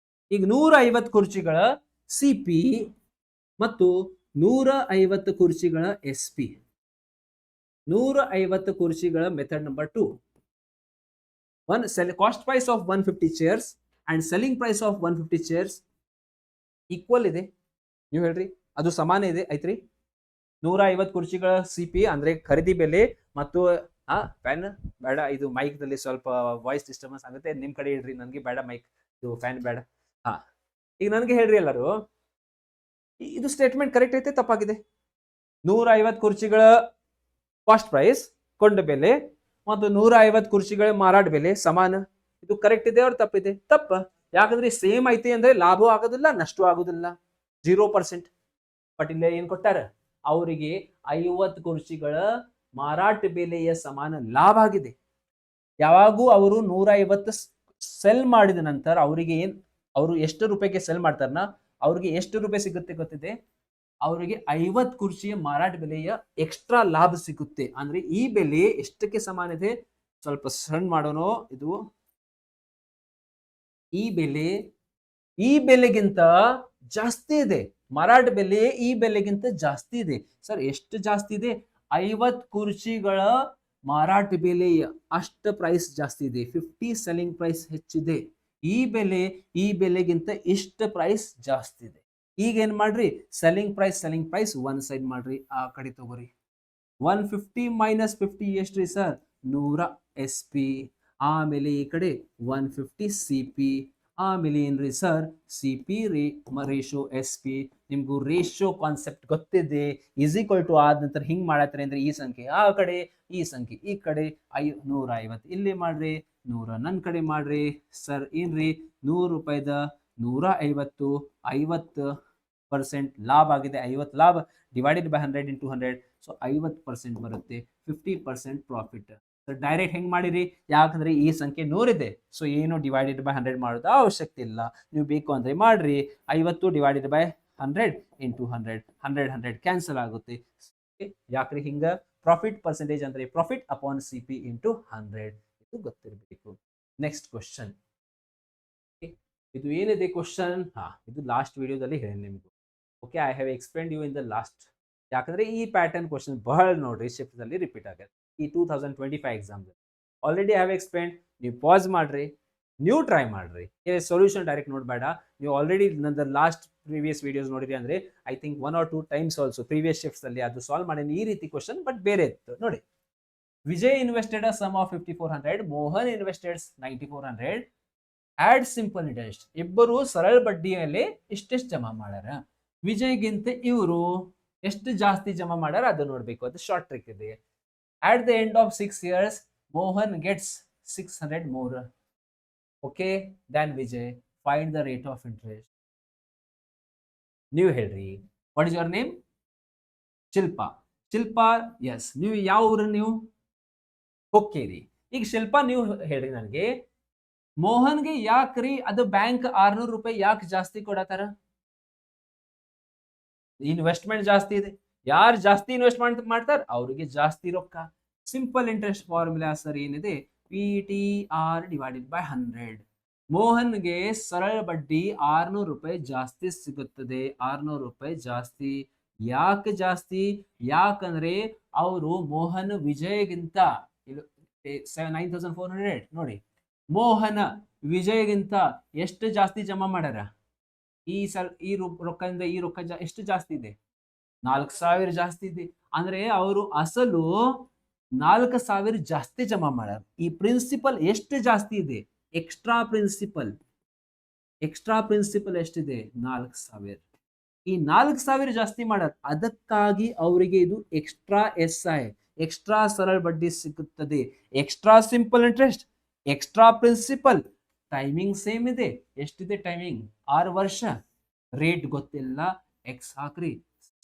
ಈಗ 150 ಕುರ್ಚಿಗಳ CP ಮತ್ತು 150 ಕುರ್ಚಿಗಳ SP. 150 ಕುರ್ಚಿಗಳ method number 2. Cost price of 150 chairs and selling price of 150 chairs equal ಇದೆ. ನೀವು ಹೇಳ್ರಿ, ಅದು ಸಮಾನ ಇದೆ ಐತ್ರಿ. 150 ಕುರ್ಚಿಗಳ CP ಅಂದ್ರೆ ಖರೀದಿ ಬೆಲೆ ಮತ್ತು ಫ್ಯಾನ್ ಬೇಡ, ಇದು ಮೈಕ್ ದಲ್ಲಿ ಸ್ವಲ್ಪ ವಾಯ್ಸ್ ಡಿಸ್ಟರ್ಬೆನ್ಸ್ ಆಗುತ್ತೆ. ನಿಮ್ ಕಡೆ ಹೇಳ್ರಿ, ನನ್ಗೆ ಬೇಡ ಮೈಕ್, ಇದು ಫ್ಯಾನ್ ಬೇಡ. ಈಗ ನನ್ಗೆ ಹೇಳ್ರಿ ಎಲ್ಲರೂ, ಇದು ಸ್ಟೇಟ್ಮೆಂಟ್ ಕರೆಕ್ಟ್ ಐತೆ ತಪ್ಪಾಗಿದೆ? 150 ಕುರ್ಚಿಗಳ ಕಾಸ್ಟ್ ಪ್ರೈಸ್ ಕೊಂಡ ಬೆಲೆ ಮತ್ತು 150 ಕುರ್ಚಿಗಳ ಮಾರಾಟ ಬೆಲೆ ಸಮಾನ. ಇದು ಕರೆಕ್ಟ್ ಇದೆ ಅವ್ರ ತಪ್ಪಿದೆ? ತಪ್ಪ. ಯಾಕಂದ್ರೆ ಸೇಮ್ ಐತಿ ಅಂದ್ರೆ ಲಾಭ ಆಗೋದಿಲ್ಲ, ನಷ್ಟ ಆಗೋದಿಲ್ಲ, 0%. ಬಟ್ ಇಲ್ಲ ಏನ್ ಕೊಟ್ಟಾರ? ಅವರಿಗೆ 50 ಕುರ್ಚಿಗಳ ಮಾರಾಟ ಬೆಲೆಯ ಸಮಾನ ಲಾಭ ಆಗಿದೆ. ಯಾವಾಗೂ ಅವರು 150 ಸೆಲ್ ಮಾಡಿದ ನಂತರ ಅವರಿಗೆ ಅವರು ಎಷ್ಟು ರೂಪಾಯಿಗೆ ಸೆಲ್ ಮಾಡ್ತಾರನ ಅವ್ರಿಗೆ ಎಷ್ಟು ರೂಪಾಯಿ ಸಿಗುತ್ತೆ ಗೊತ್ತಿದೆ, ಅವರಿಗೆ 50 ಕುರ್ಚಿಯ ಮಾರಾಟ ಬೆಲೆಯ ಎಕ್ಸ್ಟ್ರಾ ಲಾಭ ಸಿಗುತ್ತೆ. ಅಂದ್ರೆ ಈ ಬೆಲೆ ಎಷ್ಟಕ್ಕೆ ಸಮಾನ ಇದೆ, ಸ್ವಲ್ಪ ಸಣ್ಣ ಮಾಡೋಣ. ಇದು ಈ ಬೆಲೆಗಿಂತ ಜಾಸ್ತಿ ಇದೆ. ಮಾರಾಟ ಬೆಲೆ ಈ ಬೆಲೆಗಿಂತ ಜಾಸ್ತಿ ಇದೆ. ಸರ್ ಎಷ್ಟು ಜಾಸ್ತಿ ಇದೆ? 50 ಕುರ್ಚಿಗಳ ಮಾರಾಟ ಬೆಲೆಯ ಅಷ್ಟ ಪ್ರೈಸ್ ಜಾಸ್ತಿ ಇದೆ. 50 ಸೆಲ್ಲಿಂಗ್ ಪ್ರೈಸ್ ಹೆಚ್ಚಿದೆ. ಈ ಬೆಲೆಗಿಂತ ಇಷ್ಟ ಪ್ರೈಸ್ ಜಾಸ್ತಿ ಇದೆ. ಈಗ ಏನ್ ಮಾಡ್ರಿ, ಸೆಲ್ಲಿಂಗ್ ಪ್ರೈಸ್ ಒನ್ ಸೈಡ್ ಮಾಡ್ರಿ, ಆ ಕಡೆ ತಗೋರಿ. 150 ಮೈನಸ್ 50 ಎಷ್ಟ್ರಿ ಸರ್? 100 SP. ಆಮೇಲೆ ಈ ಕಡೆ 150 CP. ಆಮೇಲೆ ಏನ್ರಿ ಸರ್? CP ratio SP. ನಿಮ್ಗೂ ರೇಷೋ ಕಾನ್ಸೆಪ್ಟ್ ಗೊತ್ತಿದೆ. ಈಸ್ ಈಕ್ವಲ್ ಟು ಆದ ನಂತರ ಹಿಂಗ್ ಮಾಡತ್ತಾರೆ ಅಂದ್ರೆ ಈ ಸಂಖ್ಯೆ ಆ ಕಡೆ, ಈ ಸಂಖ್ಯೆ ಈ ಕಡೆ. 150 ಇಲ್ಲಿ ಮಾಡ್ರಿ, 100 ನನ್ನ ಕಡೆ ಮಾಡ್ರಿ. ಸರ್ ಏನ್ರಿ, 100 ರೂಪಾಯಿದ 150 50% ಲಾಭ ಆಗಿದೆ. 50 ಲಾಭ ಡಿವೈಡೆಡ್ ಬೈ 100 ಇಂಟು 100. ಸೊ 50% ಬರುತ್ತೆ. 50% ಪ್ರಾಫಿಟ್. ಡೈರೆಕ್ಟ್ ಹೆಂಗ್ ಮಾಡಿರಿ, ಯಾಕಂದ್ರೆ ಈ ಸಂಖ್ಯೆ 100 ಇದೆ. ಸೊ ಏನು ಡಿವೈಡೆಡ್ ಬೈ 100 ಮಾಡೋದು ಅವಶ್ಯಕತೆ ಇಲ್ಲ. ನೀವು ಬೇಕು ಅಂದ್ರೆ ಮಾಡ್ರಿ. 50 ಡಿವೈಡೆಡ್ ಬೈ 100 ಇಂಟು 100. 100 ಕ್ಯಾನ್ಸಲ್ ಆಗುತ್ತೆ. ಯಾಕ್ರಿ ಹಿಂಗ? ಪ್ರಾಫಿಟ್ ಪರ್ಸೆಂಟೇಜ್ ಅಂದ್ರೆ ಪ್ರಾಫಿಟ್ ಅಪಾನ್ CP ಇಂಟು 100. ಇದು ಗೊತ್ತಿರಬೇಕು. Next question. ಇದು ಏನಿದೆ ಕ್ವಶನ್? ಇದು ಲಾಸ್ಟ್ ವಿಡಿಯೋದಲ್ಲಿ ಹೇಳಿ ನಿಮ್ಗೆ. Okay, I have explained you in the last. ಯಾಕಂದ್ರೆ ಈ ಪ್ಯಾಟರ್ನ್ ಕ್ವಶನ್ ಬಹಳ ನೋಡ್ರಿ ಶಿಫ್ಟ್ ಅಲ್ಲಿ ರಿಪೀಟ್ ಆಗುತ್ತೆ ಈ 2025 exam. Already I have explained. ನೀವು ಪಾಸ್ ಮಾಡ್ರಿ, ನೀವು ಟ್ರೈ ಮಾಡ್ರಿ. ಸೊಲ್ಯೂಷನ್ ಡೈರೆಕ್ಟ್ ನೋಡಬೇಡ. ನೀವು ಆಲ್ರೆಡಿ ನಂದು ಲಾಸ್ಟ್ ಪ್ರೀವಿಯಸ್ ವಿಡಿಯೋಸ್ ನೋಡಿರಿ ಅಂದ್ರೆ I think 1 or 2 times also previous shifts ಅಲ್ಲಿ ಅದು ಸಾಲ್ವ್ ಮಾಡೀನಿ ಈ ರೀತಿ ಕ್ವಶನ್, ಬಟ್ ಬೇರೆ ಇತ್ತು ನೋಡಿ. Vijay invested a sum of 5400, Mohan invested 9400. Add simple interest. ಇಬ್ಬರು ಸರಳ ಬಡ್ಡಿಯಲ್ಲಿ ಇಷ್ಟೆಷ್ಟು ಜಮಾ ಮಾಡ್ಯಾರ. ವಿಜಯ್ಗಿಂತ ಇವರು ಎಷ್ಟು ಜಾಸ್ತಿ ಜಮಾ ಮಾಡ್ಯಾರ ಅದು ನೋಡ್ಬೇಕು. ಅದು ಶಾರ್ಟ್ ಟ್ರಿಕ್ ಇದೆ. At the end of 6 years, Mohan gets 600 more, okay, than Vijay. Find the rate of interest. ನೀವು ಹೇಳ್ರಿ. What is your name? Shilpa. Shilpa, yes. ನೀವು ಯಾವ ಊರು? ನೀವು ಹೊಕ್ಕೇರಿ. ಈಗ ಶಿಲ್ಪಾ ನೀವು ಹೇಳ್ರಿ ನನಗೆ, ಮೋಹನ್ಗೆ ಯಾಕ್ರಿ ಅದು ಬ್ಯಾಂಕ್ 600 ರೂಪಾಯಿ ಯಾಕೆ ಜಾಸ್ತಿ ಕೊಡತಾರ? ಇನ್ವೆಸ್ಟ್ಮೆಂಟ್ ಜಾಸ್ತಿ ಇದೆ. ಯಾರು ಜಾಸ್ತಿ ಇನ್ವೆಸ್ಟ್ಮೆಂಟ್ ಮಾಡ್ತಾರ ಅವ್ರಿಗೆ ಜಾಸ್ತಿ ರೊಕ್ಕ. ಸಿಂಪಲ್ ಇಂಟ್ರೆಸ್ಟ್ ಫಾರ್ಮುಲಾ ಸರ್ ಏನಿದೆ, PTR ಡಿವೈಡೆಡ್ ಬೈ 100. ಮೋಹನ್ಗೆ ಸರಳ ಬಡ್ಡಿ 600 ರೂಪಾಯಿ ಜಾಸ್ತಿ ಸಿಗುತ್ತದೆ. 600 ರೂಪಾಯಿ ಜಾಸ್ತಿ. ಯಾಕೆ ಜಾಸ್ತಿ? ಯಾಕಂದ್ರೆ ಅವರು ಮೋಹನ್ ವಿಜಯ್ಗಿಂತ 9400 ನೋಡಿ, ಮೋಹನ ವಿಜಯ್ಗಿಂತ ಎಷ್ಟು ಜಾಸ್ತಿ ಜಮಾ ಮಾಡ್ಯಾರ? ಈ ರೊಕ್ಕದಿಂದ ಈ ರೊಕ್ಕ ಎಷ್ಟು ಜಾಸ್ತಿ ಇದೆ? 4000 ಜಾಸ್ತಿ ಇದೆ. ಅಂದ್ರೆ ಅವರು ಅಸಲು 4000 ಜಾಸ್ತಿ ಜಮಾ ಮಾಡ್ಯಾರ. ಈ ಪ್ರಿನ್ಸಿಪಲ್ ಎಷ್ಟು ಜಾಸ್ತಿ ಇದೆ? ಎಕ್ಸ್ಟ್ರಾ ಪ್ರಿನ್ಸಿಪಲ್ ಎಷ್ಟಿದೆ? 4000. ಈ 4000 ಜಾಸ್ತಿ ಮಾಡ್ಯಾರ. ಅದಕ್ಕಾಗಿ ಅವರಿಗೆ ಇದು ಎಕ್ಸ್ಟ್ರಾ SI, ಎಕ್ಸ್ಟ್ರಾ ಸರಳ ಬಡ್ಡಿ ಸಿಗುತ್ತದೆ. Extra simple interest, extra principal. Timing same ಇದೆ. ಎಷ್ಟಿದೆ ಟೈಮಿಂಗ್? 6 ವರ್ಷ. ರೇಟ್ ಗೊತ್ತಿಲ್ಲ, ಎಕ್ಸ್ ಹಾಕ್ರಿ.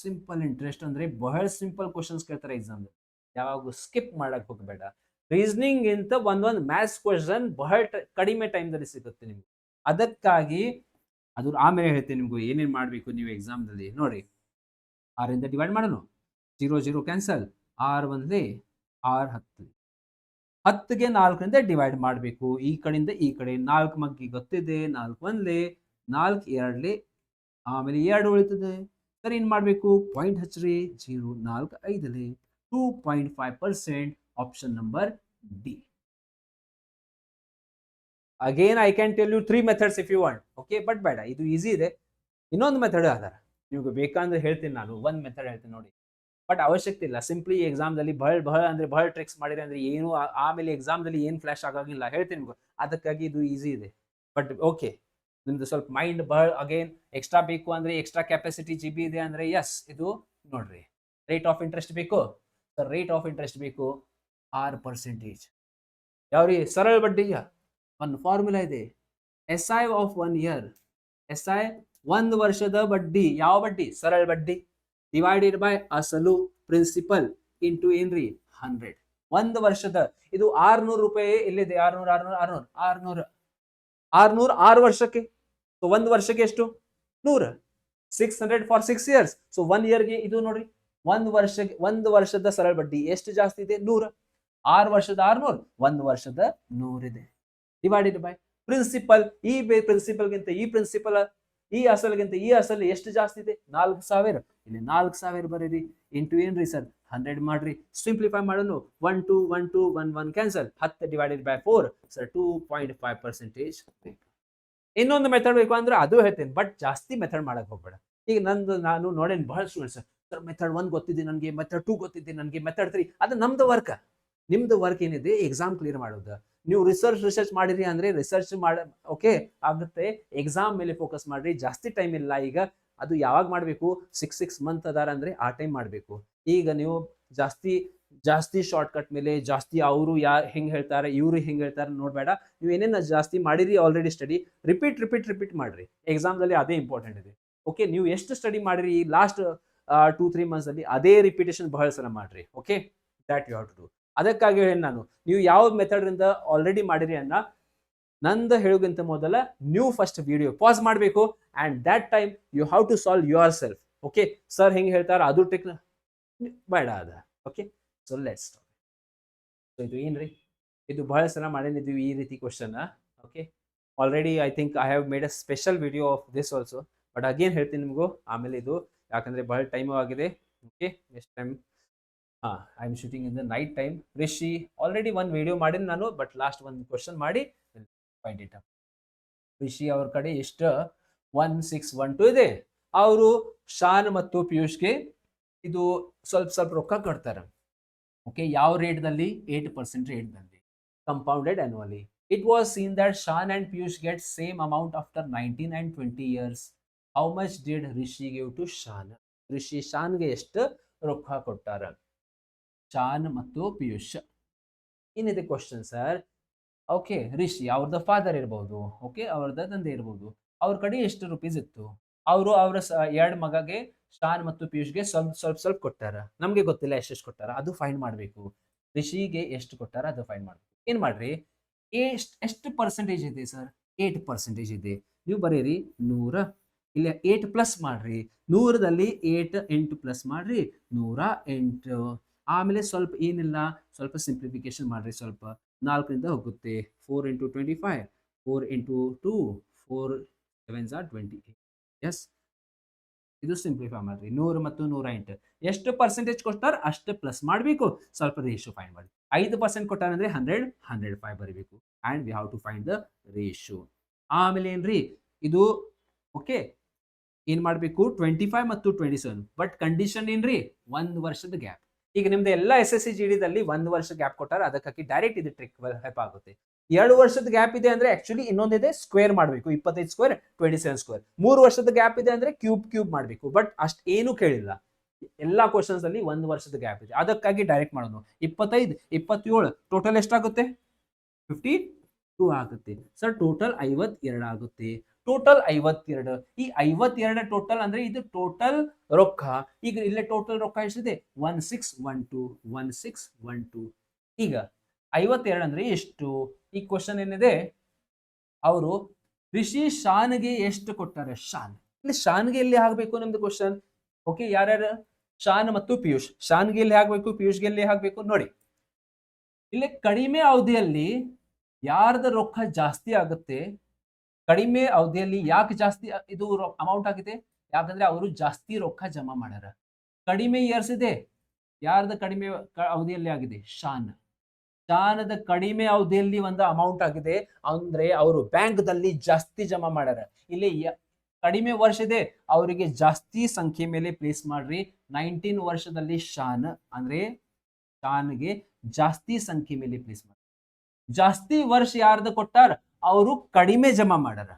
ಸಿಂಪಲ್ ಇಂಟ್ರೆಸ್ಟ್ ಅಂದ್ರೆ ಬಹಳ ಸಿಂಪಲ್ ಕ್ವಶನ್ಸ್ ಕೇಳ್ತಾರೆ ಎಕ್ಸಾಮ್. ಯಾವಾಗ ಸ್ಕಿಪ್ ಮಾಡಕ್ ಹೋಗಬೇಡ. ರೀಸನಿಂಗ್ ಇಂತ ಒಂದೊಂದು ಮ್ಯಾಥ್ಸ್ ಕ್ವಶನ್ ಬಹಳ ಕಡಿಮೆ ಟೈಮ್ದಲ್ಲಿ ಸಿಗುತ್ತೆ ನಿಮ್ಗೆ. ಅದಕ್ಕಾಗಿ ಅದು ಆಮೇಲೆ ಹೇಳ್ತೀನಿ ನಿಮ್ಗೆ ಏನೇನು ಮಾಡಬೇಕು ನೀವು ಎಕ್ಸಾಮ್ದಲ್ಲಿ. ನೋಡಿ, 6 ಡಿವೈಡ್ ಮಾಡೋಣ. 0 0 ಕ್ಯಾನ್ಸಲ್. 6 1 6 10. 10ಗೆ 4 ಡಿವೈಡ್ ಮಾಡಬೇಕು. ಈ ಕಡೆಯಿಂದ ಈ ಕಡೆ 4 ಮಗ್ಗಿ ಗೊತ್ತಿದೆ. 4 1 4 2 ಆಮೇಲೆ 2 ಉಳಿತದೆ. ಸರ್ ಏನ್ ಮಾಡಬೇಕು? ಪಾಯಿಂಟ್ ಹಚ್ಚ್ರಿ. 0 4 5 2.5%. Option number D. Again I can tell you 3 methods if you want. Okay, but ಬೇಡ, ಇದು ಈಸಿ ಇದೆ. ಇನ್ನೊಂದು ಮೆಥಡ್ ಅದಾರ, ನಿಮ್ಗೆ ಬೇಕಂದ್ರೆ ಹೇಳ್ತೀನಿ. ನಾನು ಒಂದು ಮೆಥಡ್ ಹೇಳ್ತೀನಿ ನೋಡಿ, ಬಟ್ ಅವಶ್ಯಕತೆ ಇಲ್ಲ. ಸಿಂಪ್ಲಿ ಎಕ್ಸಾಮ್ದಲ್ಲಿ ಬಹಳ ಟ್ರಿಕ್ಸ್ ಮಾಡಿರಿ ಅಂದ್ರೆ ಏನು ಆಮೇಲೆ ಎಕ್ಸಾಮ್ದಲ್ಲಿ ಏನು ಫ್ಲಾಶ್ ಆಗೋಂಗಿಲ್ಲ. ಹೇಳ್ತೀನಿ ನಿಮ್ಗೆ. ಅದಕ್ಕಾಗಿ ಇದು ಈಸಿ ಇದೆ. ಬಟ್ ಓಕೆ, ನಿಮ್ದು ಸ್ವಲ್ಪ ಮೈಂಡ್ ಅಗೇನ್ ಎಕ್ಸ್ಟ್ರಾ ಬೇಕು ಅಂದ್ರೆ ಎಕ್ಸ್ಟ್ರಾ ಕೆಪಾಸಿಟಿ GB ಇದೆ ಅಂದ್ರೆ ಎಸ್, ಇದು ನೋಡ್ರಿ. ರೇಟ್ ಆಫ್ ಇಂಟ್ರೆಸ್ಟ್ ಬೇಕು. ರೇಟ್ ಆಫ್ ಇಂಟ್ರೆಸ್ಟ್ ಬೇಕು 6%. ಯಾವ್ರಿ? ಸರಳ ಬಡ್ಡಿಯ ಒಂದು ಫಾರ್ಮುಲಾ ಇದೆ. SI of 1 year. SI 1 ವರ್ಷದ ಬಡ್ಡಿ. ಯಾವ ಬಡ್ಡಿ? ಸರಳ ಬಡ್ಡಿ. ಡಿವೈಡೆಡ್ ಬೈ ಅಸಲು ಪ್ರಿನ್ಸಿಪಲ್ ಇಂಟು ಏನ್ರಿ 100. 1 ವರ್ಷದ ಇದು 600 ರೂಪಾಯಿ. ಎಲ್ಲಿದೆ? 600. 600 6 ವರ್ಷಕ್ಕೆ. ಸೊ 1 ವರ್ಷಕ್ಕೆ ಎಷ್ಟು 100. 600 ಫಾರ್ 6 ಇಯರ್ಸ್. ಸೊ 1 ಇಯರ್ಗೆ ಇದು ನೋಡ್ರಿ, 1 ವರ್ಷದ ಸರಳ ಬಡ್ಡಿ ಎಷ್ಟು ಜಾಸ್ತಿ ಇದೆ 100. 6 ವರ್ಷದ 600, 1 ವರ್ಷದ 100 ಇದೆ. Divided by principal. ಈ ಪ್ರಿನ್ಸಿಪಲ್ಗಿಂತ ಈ ಪ್ರಿನ್ಸಿಪಲ್, ಈ ಅಸಲ್ಗಿಂತ ಈ ಅಸಲ್ ಎಷ್ಟು ಜಾಸ್ತಿ ಇದೆ 4000. ಇಲ್ಲಿ 4000 ಬರೀರಿ ಇಂಟು ಏನ್ರಿ ಸರ್ 100 ಮಾಡ್ರಿ. ಸಿಂಪ್ಲಿಫೈ ಮಾಡೋಣ. 1 2 1 2 1 1 ಕ್ಯಾನ್ಸಲ್. 10 divided by 4 sir 2.5%. ಇನ್ನೊಂದು ಮೆಥಡ್ ಬೇಕು ಅಂದ್ರೆ ಅದು ಹೇಳ್ತೇನೆ, ಬಟ್ ಜಾಸ್ತಿ ಮೆಥಡ್ ಮಾಡಕ್ ಹೋಗ್ಬೇಡ. ಈಗ ನಾನು ನೋಡೇನಿ ಬಹಳ ಸ್ಟೂಡೆಂಟ್ಸ್, ಸರ್ ಮೆಥಡ್ 1 ಗೊತ್ತಿದೆ ನನಗೆ, ಮೆಥಡ್ 2 ಗೊತ್ತಿದೆ ನನಗೆ, ಮೆಥಡ್ 3 ಅದು ನಮ್ದು ವರ್ಕ್. ನಿಮ್ದು ವರ್ಕ್ ಏನಿದೆ ಎಕ್ಸಾಮ್ ಕ್ಲಿಯರ್ ಮಾಡೋದು. ನೀವು ರಿಸರ್ಚ್ ಮಾಡಿರಿ ಅಂದ್ರೆ ರಿಸರ್ಚ್ ಓಕೆ ಆಗುತ್ತೆ. ಎಕ್ಸಾಮ್ ಮೇಲೆ ಫೋಕಸ್ ಮಾಡ್ರಿ. ಜಾಸ್ತಿ ಟೈಮ್ ಇಲ್ಲ ಈಗ. ಅದು ಯಾವಾಗ ಮಾಡಬೇಕು 6 ಮಂತ್ ಅದಾರ ಅಂದ್ರೆ ಆ ಟೈಮ್ ಮಾಡಬೇಕು. ಈಗ ನೀವು ಜಾಸ್ತಿ ಶಾರ್ಟ್ ಕಟ್ ಮೇಲೆ ಜಾಸ್ತಿ ಅವರು ಹೆಂಗ್ ಹೇಳ್ತಾರೆ ಇವ್ರು ಹೆಂಗ್ ಹೇಳ್ತಾರೆ ನೋಡ್ಬೇಡ. ನೀವು ಏನೇನು ಜಾಸ್ತಿ ಮಾಡಿರಿ ಆಲ್ರೆಡಿ ಸ್ಟಡಿ, ರಿಪೀಟ್ ಮಾಡ್ರಿ. ಎಕ್ಸಾಮ್ ದಲ್ಲಿ ಅದೇ ಇಂಪಾರ್ಟೆಂಟ್ ಇದೆ. ಓಕೆ, ನೀವು ಎಷ್ಟು ಸ್ಟಡಿ ಮಾಡಿರಿ ಲಾಸ್ಟ್ 2-3 ಮಂತ್ಸ್ ಅಲ್ಲಿ ಅದೇ ರಿಪಿಟೇಷನ್ ಬಹಳ ಸಲ ಮಾಡ್ರಿ. Okay, that you have to do. ಅದಕ್ಕಾಗಿ ಹೇಳಿ ನಾನು, ನೀವು ಯಾವ ಮೆಥಡ್ ಇಂದ ಆಲ್ರೆಡಿ ಮಾಡಿರಿ ಅನ್ನ ನಂದು ಹೇಳೋಕ್ಕಿಂತ ಮೊದಲ ನೀವು ಫಸ್ಟ್ ವಿಡಿಯೋ ಪಾಸ್ ಮಾಡಬೇಕು. And that time you have to solve yourself. Okay, sir ಹೆಂಗೆ ಹೇಳ್ತಾರ ಅದು ಬೇಡ ಅದ. Okay, so let's start. So ಇದು ಏನ್ರಿ, ಇದು ಬಹಳ ಸಲ ಮಾಡಿದ್ದೀವಿ ಈ ರೀತಿ question. Okay, already I think I have made a special video of this also. But again ಹೇಳ್ತೀನಿ ನಿಮಗೂ ಆಮೇಲೆ ಇದು, ಯಾಕಂದ್ರೆ ಬಹಳ ಟೈಮು ಆಗಿದೆ. ಓಕೆ, ಎಷ್ಟು time, I am shooting in the night time. Rishi already ಒಂದು ವಿಡಿಯೋ ಮಾಡಿನಿ ನಾನು, ಬಟ್ ಲಾಸ್ಟ್ ಒಂದು ಕ್ವಶನ್ ಮಾಡಿ ಫೈಂಡ್ ಇಟ್. ರಿಷಿ ಅವ್ರ ಕಡೆ ಎಷ್ಟು 1612 ಇದೆ. ಅವರು ಶಾನ್ ಮತ್ತು ಪಿಯೂಷ್ಗೆ ಇದು ಸ್ವಲ್ಪ ರೊಕ್ಕ ಕೊಡ್ತಾರೆ. ಓಕೆ, ಯಾವ ರೇಟ್ದಲ್ಲಿ 8% ರೇಟ್ದಲ್ಲಿ compounded annually. It was seen that Shan and Piyush get same amount after 19 and 20 years. How much did Rishi give to Shan? Rishi ಶಾನ್ಗೆ ಎಷ್ಟು ರೊಕ್ಕ ಕೊಟ್ಟಾರ? ಶಾನ್ ಮತ್ತು ಪಿಯೂಷ್. ಏನಿದೆ ಕ್ವಶನ್ ಸರ್? ಓಕೆ, ರಿಷಿ ಅವ್ರದ ಫಾದರ್ ಇರ್ಬೋದು, ಓಕೆ ಅವ್ರದ ತಂದೆ ಇರ್ಬೋದು. ಅವ್ರ ಕಡೆ ಎಷ್ಟು ರುಪೀಸ್ ಇತ್ತು, ಅವರು ಅವರ 2 ಮಗಗೆ ಶಾನ್ ಮತ್ತು ಪಿಯೂಷ್ಗೆ ಸ್ವಲ್ಪ ಕೊಟ್ಟಾರ. ನಮ್ಗೆ ಗೊತ್ತಿಲ್ಲ ಎಷ್ಟೆಷ್ಟು ಕೊಟ್ಟಾರ, ಅದು ಫೈಂಡ್ ಮಾಡಬೇಕು. ರಿಷಿಗೆ ಎಷ್ಟು ಕೊಟ್ಟಾರ ಅದು ಫೈಂಡ್ ಮಾಡ್ಬೇಕು. ಏನ್ ಮಾಡ್ರಿ, ಎಷ್ಟು ಪರ್ಸೆಂಟೇಜ್ ಇದೆ ಸರ್? 8% ಇದೆ. ನೀವು ಬರೀರಿ 100, ಇಲ್ಲಿ 8 ಪ್ಲಸ್ ಮಾಡ್ರಿ. 100ದಲ್ಲಿ 8 8 ಪ್ಲಸ್ ಮಾಡ್ರಿ 108. ಆಮೇಲೆ ಸ್ವಲ್ಪ ಏನಿಲ್ಲ, ಸ್ವಲ್ಪ ಸಿಂಪ್ಲಿಫಿಕೇಶನ್ ಮಾಡ್ರಿ. ಸ್ವಲ್ಪ 4ರಿಂದ ಹೋಗುತ್ತೆ. 4 × 25, 4 × 2, 4 7s are 28. ಎಸ್, ಇದು ಸಿಂಪ್ಲಿಫೈ ಮಾಡ್ರಿ. 100 ಮತ್ತು 108 ಎಷ್ಟು ಪರ್ಸೆಂಟೇಜ್ ಕೊಟ್ಟಾರ ಅಷ್ಟು ಪ್ಲಸ್ ಮಾಡಬೇಕು. ಸ್ವಲ್ಪ ರೇಷಿಯೋ ಫೈಂಡ್ ಮಾಡಿ. 5% ಕೊಟ್ಟಾರ ಅಂದ್ರೆ 100 105 ಬರೀಬೇಕು. And we have to find the ratio. ಆಮೇಲೆ ಏನ್ರಿ ಇದು, ಓಕೆ ಏನ್ ಮಾಡಬೇಕು 25 ಮತ್ತು 27. ಬಟ್ ಕಂಡೀಷನ್ ಏನ್ರಿ 1 ವರ್ಷದ ಗ್ಯಾಪ್. ಈಗ ನಿಮ್ದು ಎಲ್ಲ SSC GD ದಲ್ಲಿ 1 ವರ್ಷ ಗ್ಯಾಪ್ ಕೊಟ್ಟಾರ, ಅದಕ್ಕಾಗಿ ಡೈರೆಕ್ಟ್ ಇದು ಟ್ರಿಕ್ ಹೆಲ್ಪ್ ಆಗುತ್ತೆ. 2 ವರ್ಷದ ಗ್ಯಾಪ್ ಇದೆ ಅಂದ್ರೆ ಆಕ್ಚುಲಿ ಇನ್ನೊಂದಿದೆ ಸ್ಕ್ವೇರ್ ಮಾಡಬೇಕು. 25 ಸ್ಕ್ವೇರ್ 27 ಸ್ಕ್ವೇರ್. 3 ವರ್ಷದ ಗ್ಯಾಪ್ ಇದೆ ಅಂದ್ರೆ ಕ್ಯೂಬ್ ಮಾಡಬೇಕು. ಬಟ್ ಅಷ್ಟು ಏನು ಕೇಳಿಲ್ಲ. ಎಲ್ಲಾ ಕ್ವಶನ್ಸ್ ಅಲ್ಲಿ 1 ವರ್ಷದ ಗ್ಯಾಪ್ ಇದೆ, ಅದಕ್ಕಾಗಿ ಡೈರೆಕ್ಟ್ ಮಾಡೋದು. 25 27 ಟೋಟಲ್ ಎಷ್ಟಾಗುತ್ತೆ 52 ಆಗುತ್ತೆ ಸರ್. ಟೋಟಲ್ 52 ಆಗುತ್ತೆ. ಟೋಟಲ್ 52. ಈ 52 ಟೋಟಲ್ ಅಂದ್ರೆ ಇದು ಟೋಟಲ್ ರೊಕ್ಕ. ಈಗ ಇಲ್ಲೇ ಟೋಟಲ್ ರೊಕ್ಕ ಎಷ್ಟಿದೆ 1612. ಈಗ 52 ಅಂದ್ರೆ ಎಷ್ಟು? ಈ ಕ್ವಶನ್ ಏನಿದೆ, ಅವರು ರಿಷಿ ಶಾನ್ಗೆ ಎಷ್ಟು ಕೊಟ್ಟಾರೆ? ಶಾನ್ ಇಲ್ಲಿ ಶಾನ್ಗೆ ಎಲ್ಲಿ ಆಗ್ಬೇಕು ನಮ್ದು ಕ್ವಶನ್. ಓಕೆ, ಯಾರ್ಯಾರು ಶಾನ್ ಮತ್ತು ಪಿಯೂಷ್. ಶಾನ್ಗೆ ಎಲ್ಲಿ ಆಗ್ಬೇಕು, ಪಿಯೂಷ್ಗೆ ಎಲ್ಲಿ ಆಗ್ಬೇಕು ನೋಡಿ. ಇಲ್ಲಿ ಕಡಿಮೆ ಅವಧಿಯಲ್ಲಿ ಯಾರ್ದ ರೊಕ್ಕ ಜಾಸ್ತಿ ಆಗುತ್ತೆ, ಕಡಿಮೆ ಅವಧಿಯಲ್ಲಿ ಯಾಕೆ ಜಾಸ್ತಿ ಇದು ಅಮೌಂಟ್ ಆಗಿದೆ? ಯಾಕಂದ್ರೆ ಅವರು ಜಾಸ್ತಿ ರೊಕ್ಕ ಜಮಾ ಮಾಡ್ಯಾರ. ಕಡಿಮೆ ಇಯರ್ಸ್ ಇದೆ, ಯಾರ್ದ ಕಡಿಮೆ ಅವಧಿಯಲ್ಲಿ ಆಗಿದೆ? ಶಾನದ ಕಡಿಮೆ ಅವಧಿಯಲ್ಲಿ ಒಂದು ಅಮೌಂಟ್ ಆಗಿದೆ ಅಂದ್ರೆ ಅವರು ಬ್ಯಾಂಕ್ ದಲ್ಲಿ ಜಾಸ್ತಿ ಜಮಾ ಮಾಡ್ಯಾರ. ಇಲ್ಲಿ ಕಡಿಮೆ ವರ್ಷ ಇದೆ, ಅವರಿಗೆ ಜಾಸ್ತಿ ಸಂಖ್ಯೆ ಮೇಲೆ ಪ್ಲೇಸ್ ಮಾಡ್ರಿ. 19 ವರ್ಷದಲ್ಲಿ ಶಾನ್ ಅಂದ್ರೆ ಶಾನ್ಗೆ ಜಾಸ್ತಿ ಸಂಖ್ಯೆ ಮೇಲೆ ಪ್ಲೇಸ್ ಮಾಡ್ರಿ. ಜಾಸ್ತಿ ವರ್ಷ ಯಾರ್ದು ಕೊಟ್ಟಾರ, ಅವರು ಕಡಿಮೆ ಜಮಾ ಮಾಡ್ಯಾರ.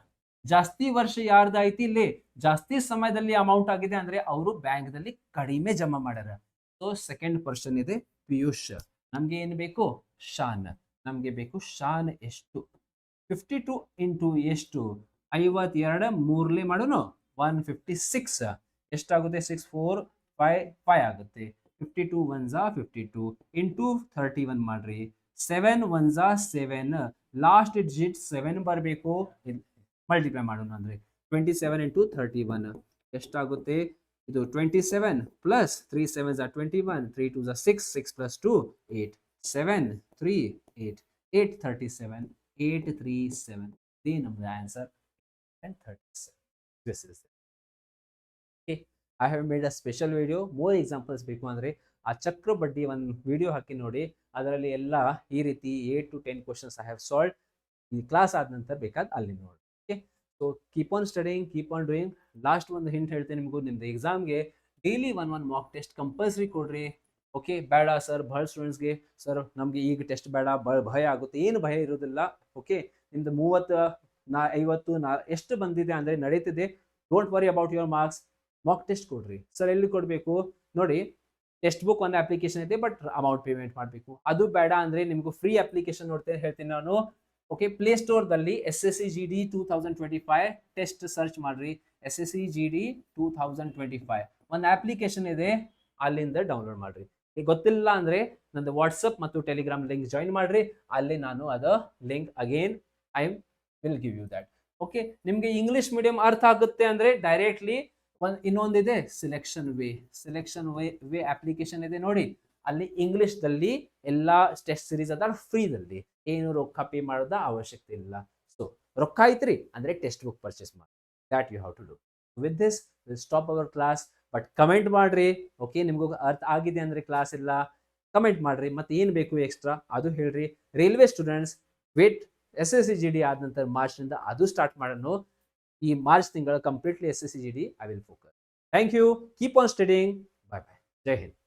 ಜಾಸ್ತಿ ವರ್ಷ ಯಾರ್ದು ಐತಿ, ಇಲ್ಲಿ ಜಾಸ್ತಿ ಸಮಯದಲ್ಲಿ ಅಮೌಂಟ್ ಆಗಿದೆ ಅಂದ್ರೆ ಅವರು ಬ್ಯಾಂಕ್ ದಲ್ಲಿ ಕಡಿಮೆ ಜಮಾ ಮಾಡ್ಯಾರ. ಸೊ ಸೆಕೆಂಡ್ ಪರ್ಸನ್ ಇದೆ ಪಿಯೂಷ್. ನಮ್ಗೆ ಏನ್ ಬೇಕು? ಶಾನ್. ನಮ್ಗೆ ಬೇಕು ಶಾನ್ ಎಷ್ಟು? 52 ಇಂಟು ಎಷ್ಟು? 52 3 ಮಾಡೋಣ 156. ಎಷ್ಟಾಗುತ್ತೆ? 6 4 5 5 ಆಗುತ್ತೆ. 52 1s are 52 ಇಂಟು 31 ಮಾಡ್ರಿ. 7 1s are 7 ಲಾಸ್ಟ್ ಡಿಜಿಟ್ 7 ಬರಬೇಕು. ಮಲ್ಟಿಪ್ಲೈ ಮಾಡೋಣ ಅಂದರೆ 27 ಇಂಟು 31 ಎಷ್ಟಾಗುತ್ತೆ? ಇದು 27 plus 3 7s are 21, 3 2s are 6, 6 plus 2 8, 7 3 8, 837, 837. ಇದೇ ನಮ್ಮದು answer and 37. This is it. Okay, I have made a special video. More examples ಬೇಕು ಅಂದರೆ ಆ ಚಕ್ರ ಬಡ್ಡಿ ಒಂದು ವಿಡಿಯೋ ಹಾಕಿ ನೋಡಿ. ಅದರಲ್ಲಿ ಎಲ್ಲ ಈ ರೀತಿ 8 to 10 questions I have solve. ಈ ಕ್ಲಾಸ್ ಆದ ನಂತರ ಬೇಕಾದ ಅಲ್ಲಿ ನೋಡಿ. Okay, so keep on studying, keep on doing. Last ಒಂದು ಹಿಂಟ್ ಹೇಳ್ತೇನೆ ನಿಮಗೂ, ನಿಮ್ದು ಎಕ್ಸಾಮ್ಗೆ daily one mock test compulsory ಕೊಡ್ರಿ. ಓಕೆ, ಬೇಡ ಸರ್ ಬಹಳ ಸ್ಟೂಡೆಂಟ್ಸ್ಗೆ ಸರ್ ನಮಗೆ ಈಗ ಟೆಸ್ಟ್ ಬೇಡ, ಭಯ ಆಗುತ್ತೆ. ಏನು ಭಯ ಇರೋದಿಲ್ಲ. ಓಕೆ, ನಿಮ್ದು 30 50 ಎಷ್ಟು ಬಂದಿದೆ ಅಂದರೆ ನಡೀತಿದೆ. Don't worry about your marks. Mock test ಕೊಡ್ರಿ. ಸರ್ ಎಲ್ಲಿ ಕೊಡಬೇಕು ನೋಡಿ, ಟೆಕ್ಸ್ಟ್ ಬುಕ್ ಒಂದು ಅಪ್ಲಿಕೇಶನ್ ಇದೆ, ಬಟ್ ಅಮೌಂಟ್ ಪೇಮೆಂಟ್ ಮಾಡಬೇಕು. ಅದು ಬೇಡ ಅಂದರೆ ನಿಮಗೂ ಫ್ರೀ ಅಪ್ಲಿಕೇಶನ್ ನೋಡ್ತೇನೆ ಹೇಳ್ತೀನಿ ನಾನು. ಓಕೆ, ಪ್ಲೇ ಸ್ಟೋರ್ದಲ್ಲಿ SSCGD 2025 ಟೆಸ್ಟ್ ಸರ್ಚ್ ಮಾಡ್ರಿ. SSCGD 2025 ಒಂದು ಅಪ್ಲಿಕೇಶನ್ ಇದೆ, ಅಲ್ಲಿಂದ ಡೌನ್ಲೋಡ್ ಮಾಡ್ರಿ. ಈಗ ಗೊತ್ತಿಲ್ಲ ಅಂದರೆ ನಂದು ವಾಟ್ಸಪ್ ಮತ್ತು ಟೆಲಿಗ್ರಾಮ್ ಲಿಂಕ್ ಜಾಯಿನ್ ಮಾಡ್ರಿ. ಅಲ್ಲಿ ನಾನು ಅದು link again I will give you that. Okay, ನಿಮಗೆ ಇಂಗ್ಲಿಷ್ ಮೀಡಿಯಂ ಅರ್ಥ ಆಗುತ್ತೆ ಅಂದರೆ ಡೈರೆಕ್ಟ್ಲಿ ಇನ್ನೊಂದಿದೆ ಸೆಲೆಕ್ಷನ್ ವೇ ಅಪ್ಲಿಕೇಶನ್ ಇದೆ ನೋಡಿ. ಅಲ್ಲಿ ಇಂಗ್ಲಿಷ್ದಲ್ಲಿ ಎಲ್ಲ ಟೆಸ್ಟ್ ಸೀರೀಸ್ ಅದ ಫ್ರೀದಲ್ಲಿ, ಏನು ರೊಕ್ಕ ಪೇ ಮಾಡೋದ ಅವಶ್ಯಕತೆ ಇಲ್ಲ. ಸೊ ರೊಕ್ಕ ಐತ್ರಿ ಅಂದರೆ ಟೆಕ್ಸ್ಟ್ ಬುಕ್ ಪರ್ಚೇಸ್ ಮಾಡಿ. That you have to do. With this will stop our class. But comment ಮಾಡ್ರಿ. ಓಕೆ, ನಿಮಗೂ ಅರ್ಥ ಆಗಿದೆ ಅಂದರೆ ಕ್ಲಾಸ್ ಇಲ್ಲ ಕಮೆಂಟ್ ಮಾಡ್ರಿ. ಮತ್ತೆ ಏನು ಬೇಕು ಎಕ್ಸ್ಟ್ರಾ ಅದು ಹೇಳ್ರಿ. ರೈಲ್ವೆ ಸ್ಟೂಡೆಂಟ್ಸ್ ವೇಟ್, SSCGD ಆದ ನಂತರ ಮಾರ್ಚ್ನಿಂದ ಅದು ಸ್ಟಾರ್ಟ್ ಮಾಡೋಣ. ಈ ಮಾರ್ಚ್ ತಿಂಗಳ completely SSCGD I will focus. Thank you. Keep on studying. Bye bye. ಜೈ ಹಿಂದ್.